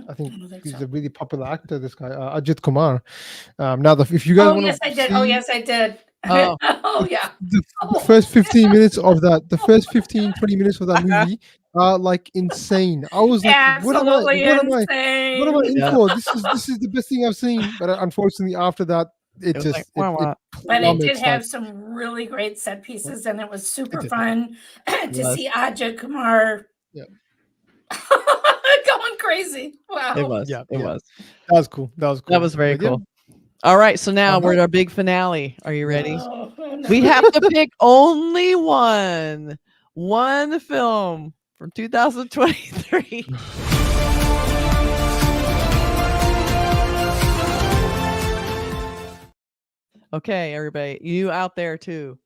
I think he's a really popular actor. This guy, Ajit Kumar. Now, if you guys want to, I did. Oh, yes, I did. Oh, oh yeah. The first 15 minutes of that, the first 15, 20 minutes of that movie are like insane. I was like, what am I in for? This is the best thing I've seen. But unfortunately, after that, it just but it did have some really great set pieces, and it was super fun to see Ajay Kumar going crazy. Wow, it was. It was. That was cool. That was very cool. All right, so now we're at our big finale. Are you ready? Oh, no. We have to pick only one film from 2023. Okay, everybody, you out there too.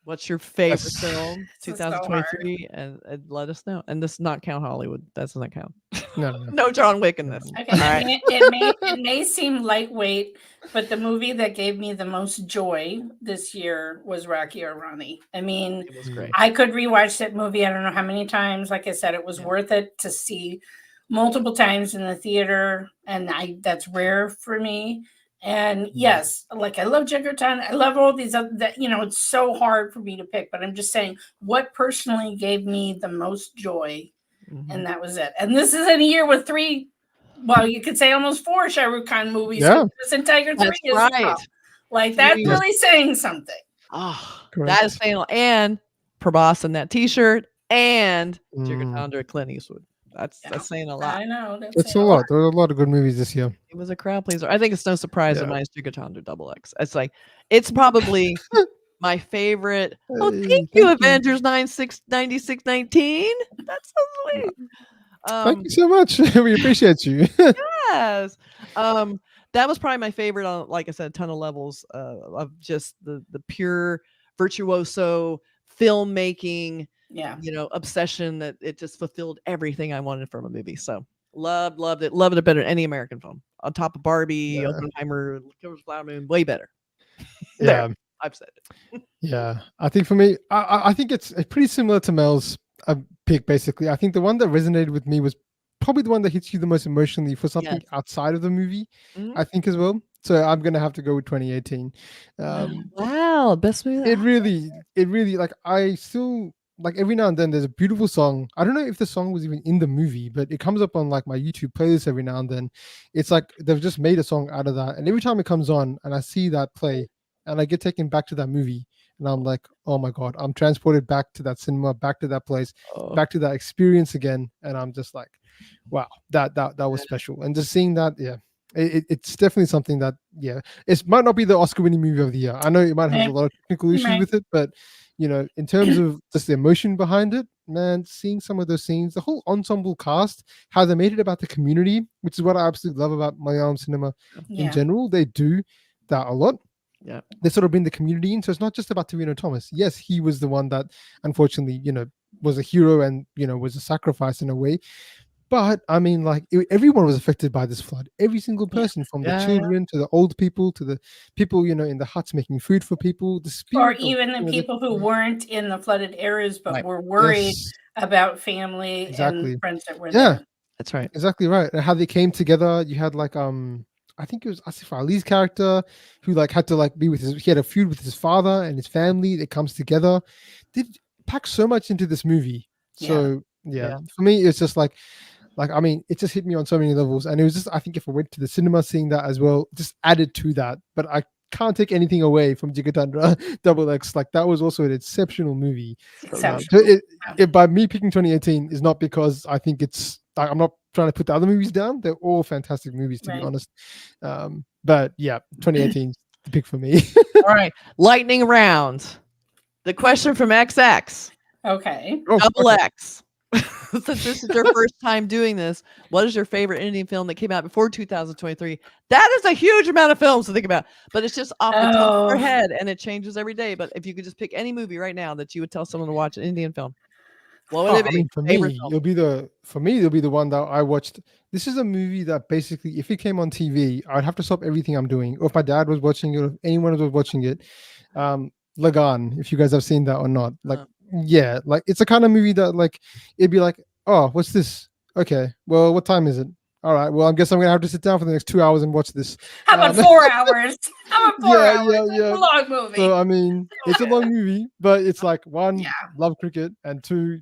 What's your favorite film 2023? And let us know. And this does not count Hollywood. That doesn't count. No John Wick in this. Okay. Right. It may seem lightweight, but the movie that gave me the most joy this year was Rocky or Ronnie. I mean, it was great. I could rewatch that movie I don't know how many times. Like I said, it was worth it to see multiple times in the theater, and that's rare for me. And yes, like I love Jigarton. I love all these other it's so hard for me to pick, but I'm just saying what personally gave me the most joy, and that was it. And this is in a year with 3, well, you could say almost 4 Shah Rukh Khan movies. Yeah. This Tiger 3 is right. Like that's really saying something. Oh, that is saying, and Prabhas in that T-shirt, and Jigarton Clint Eastwood. That's saying a lot. I know. That's a lot. There were a lot of good movies this year. It was a crowd pleaser. I think it's no surprise that mine is Gigatonder Double X. It's probably my favorite. Oh, thank you, Avengers 9619. That's so sweet. Thank you so much. We appreciate you. Yes. That was probably my favorite on, like I said, a ton of levels of just the pure virtuoso filmmaking. Obsession that it just fulfilled everything I wanted from a movie. So loved it better than any American film. On top of Barbie, Oppenheimer, Killers of the Flower Moon, way better. Yeah, I've said it. Yeah, I think for me, I think it's pretty similar to Mel's pick. Basically, I think the one that resonated with me was probably the one that hits you the most emotionally for something outside of the movie. I think as well. So I'm gonna have to go with 2018. Wow, best movie. It really like I still like every now and then there's a beautiful song. I don't know if the song was even in the movie, but it comes up on like my YouTube playlist every now and then. It's like they've just made a song out of that, and every time it comes on and I see that play, and I get taken back to that movie, and I'm like, oh my god, I'm transported back to that cinema, back to that place, Oh, back to that experience again, and I'm just like, wow, that was special. And just seeing that, yeah, it's definitely something that, yeah, it might not be the Oscar winning movie of the year. I know it might have a lot of technical issues Right. with it, but in terms of just the emotion behind it, man, seeing some of those scenes, the whole ensemble cast, how they made it about the community, which is what I absolutely love about Malayalam cinema in Yeah. general. They do that a lot. yeah. They sort of bring the community in. So it's not just about Torino Thomas. Yes, he was the one that unfortunately, was a hero and, was a sacrifice in a way. But I mean, like everyone was affected by this flood. Every single person, from the Yeah, children to the old people to the people, in the huts making food for people. The Or spirit of, even the people who weren't in the flooded areas, but Right. were worried yes, about family exactly. and friends that were Yeah, there. That's right. exactly right. And how they came together. You had like I think it was Asif Ali's character who like had to like be with he had a feud with his father and his family that comes together. Did pack so much into this movie. So yeah, for me it's just like I mean, it just hit me on so many levels, and it was just, I think, if I went to the cinema seeing that as well, just added to that. But I can't take anything away from Jigatandra Double X. Like that was also an exceptional movie. Exceptional. So it by me picking 2018 is not because I think it's. I'm not trying to put the other movies down. They're all fantastic movies, to be honest. But yeah, 2018 is the pick for me. All right, lightning round. The question from XX. Okay. Double X. Since this is your first time doing this, what is your favorite Indian film that came out before 2023? That is a huge amount of films to think about, but it's just off the top of your head, and it changes every day. But if you could just pick any movie right now that you would tell someone to watch an Indian film, what would it be? I mean, for me, it'll be the one that I watched. This is a movie that basically, if it came on TV, I'd have to stop everything I'm doing. Or if my dad was watching it, or if anyone was watching it, Lagan, if you guys have seen that or not. Like, yeah, like it's a kind of movie that like it'd be like, oh, what's this? Okay, well, what time is it? All right, well, I guess I'm gonna have to sit down for the next 2 hours and watch this. How about 4 hours? How about 4 hours? Yeah. It's a long movie. So I mean, it's a long movie, but it's like one, love cricket, and two,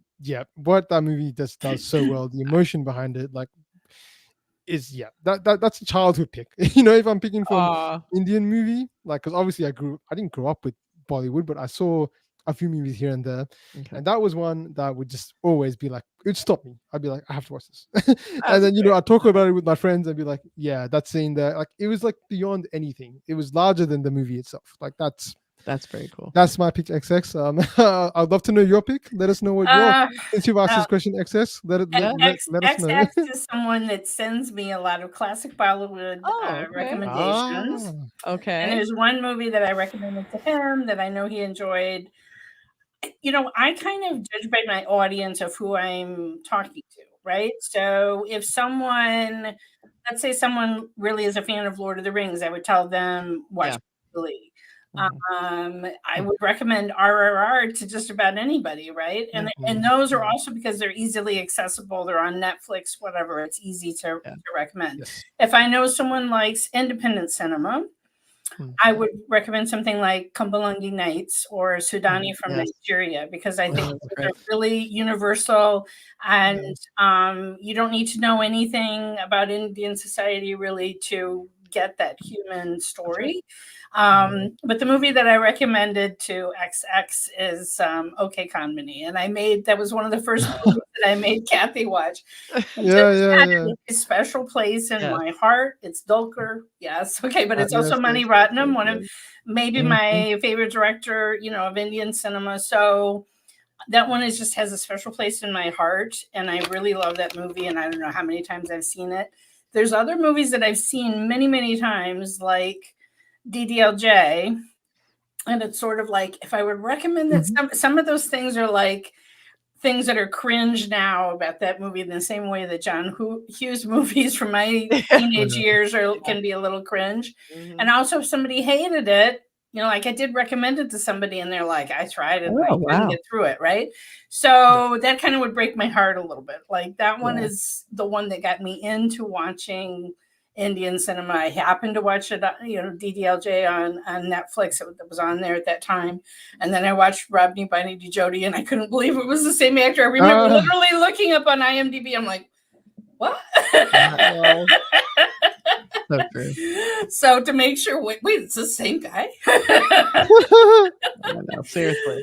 what that movie just does so well, the emotion behind it, like, is that's a childhood pick. If I'm picking from Indian movie, like, because obviously I didn't grow up with Bollywood, but I saw a few movies here and there, and that was one that would just always be like, it'd stop me. I'd be like, I have to watch this. And then I'd talk about it with my friends and be like, yeah, that scene there, like, it was like beyond anything. It was larger than the movie itself. Like, that's very cool. That's my pick, XX. I'd love to know your pick. Let us know what since you've asked this question, XX. Let us know. XX is someone that sends me a lot of classic Bollywood recommendations. Okay. And there's one movie that I recommended to him that I know he enjoyed. I kind of judge by my audience of who I'm talking to, right? So if let's say someone really is a fan of Lord of the Rings, I would tell them watch Billy. I would recommend RRR to just about anybody, right? And those are also because they're easily accessible. They're on Netflix, whatever. It's easy to recommend. Yes. If I know someone likes independent cinema, I would recommend something like Kumbalangi Nights or Sudani from Nigeria, because I think they're really universal, and you don't need to know anything about Indian society really to get that human story. But the movie that I recommended to XX is OK Kanmani, and that was one of the first movies that I made Kathy watch. A special place in my heart. It's Dulquer, yes, okay, but it's also Mani Ratnam, one of maybe my favorite director, of Indian cinema. So that one just has a special place in my heart, and I really love that movie, and I don't know how many times I've seen it. There's other movies that I've seen many, many times, like DDLJ, and it's sort of like, if I would recommend that, some of those things are like things that are cringe now about that movie, in the same way that John Hughes movies from my teenage years can be a little cringe. And also, if somebody hated it, like I did recommend it to somebody and they're like, I tried it, I couldn't get through it, right? So that kind of would break my heart a little bit. Like that one is the one that got me into watching Indian cinema. I happened to watch it, DDLJ on Netflix. It was on there at that time. And then I watched Rodney Bunny Jody, and I couldn't believe it was the same actor. I remember literally looking up on IMDb. I'm like, what? So to make sure, wait, it's the same guy? No, seriously.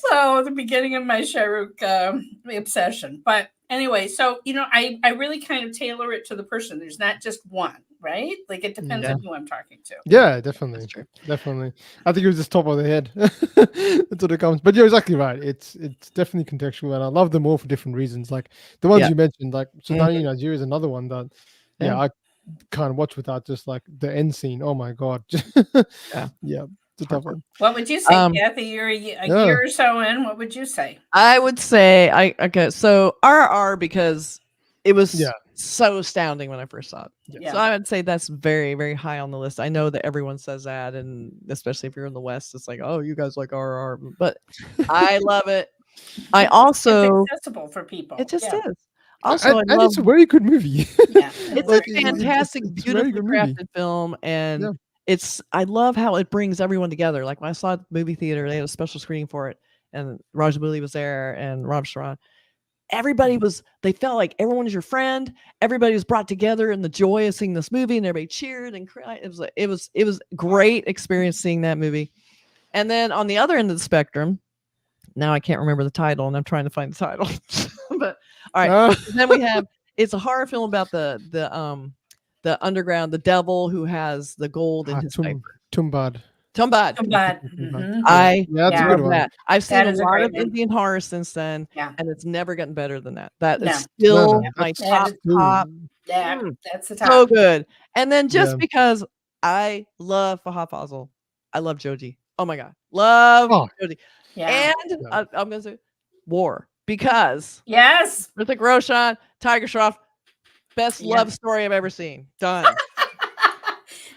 So the beginning of my Shahrukh obsession. But anyway, so, I really kind of tailor it to the person. There's not just one, right? Like it depends on who I'm talking to. Yeah, definitely. Definitely. I think it was just top of the head. That's what it comes. But you're exactly right. It's definitely contextual, and I love them all for different reasons. Like the ones you mentioned, like Sudani Nigeria is another one that I can't watch without just like the end scene. Oh my god. Yeah. It's a tough one. What would you say, Kathy? You're a year or so in. What would you say? I would say so RR, because it was so astounding when I first saw it. Yeah. So I would say that's very, very high on the list. I know that everyone says that, and especially if you're in the West, it's like, oh, you guys like RR, but I love it. I also it's accessible for people. It just is. Also, and it's a very good movie. It's a fantastic, beautifully crafted film, and I love how it brings everyone together. Like when I saw it at the movie theater, they had a special screening for it, and Rajamouli was there, and Ram Charan. They felt like everyone was your friend. Everybody was brought together in the joy of seeing this movie, and everybody cheered and cried. It was great experience seeing that movie. And then on the other end of the spectrum, now I can't remember the title, and I'm trying to find the title. But all right, then we have it's a horror film about the underground, the devil who has the gold in his diaper. Tumbad. Mm-hmm. I that's a good one. that. I've seen a lot of Indian horror since then, and it's never gotten better than that. That is still my top. That's the top. So good. And then just because I love Fahad Fazil, I love Joji. Oh my god, love Joji. Yeah. And I'm gonna say War, because Hrithik Roshan, Tiger Shroff, best love story I've ever seen. Done.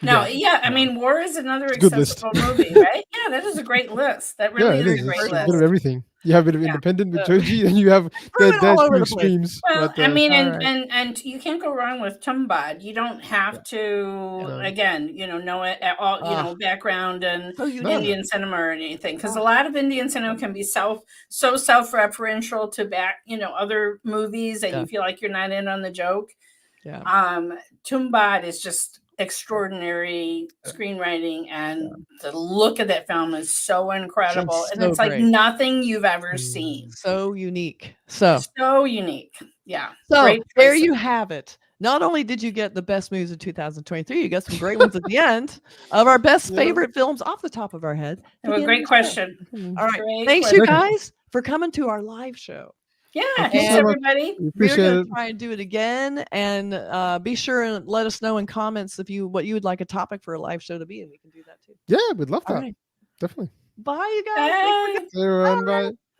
I mean, War is another accessible movie, right? Yeah, that is a great list. That really is a great list. A bit of everything. You have a bit of independent with Joji, and you have the extremes. Well, I mean, and you can't go wrong with Tumbad. You don't have to, again, know it at all, background and Indian cinema or anything, because a lot of Indian cinema can be so self-referential to other movies that you feel like you're not in on the joke. Tumbad is just extraordinary screenwriting, and the look of that film is so incredible, and it's like nothing you've ever seen. So unique. So unique. Yeah. So there you have it. Not only did you get the best movies of 2023, you got some great ones at the end of our best favorite films off the top of our head. Great question. All right. Thanks, you guys, for coming to our live show. Yeah, thanks everybody. We're going to try and do it again, and be sure and let us know in comments what you would like a topic for a live show to be, and we can do that too. Yeah, we'd love that. Right. Definitely. Bye, you guys. Bye. Everyone, bye.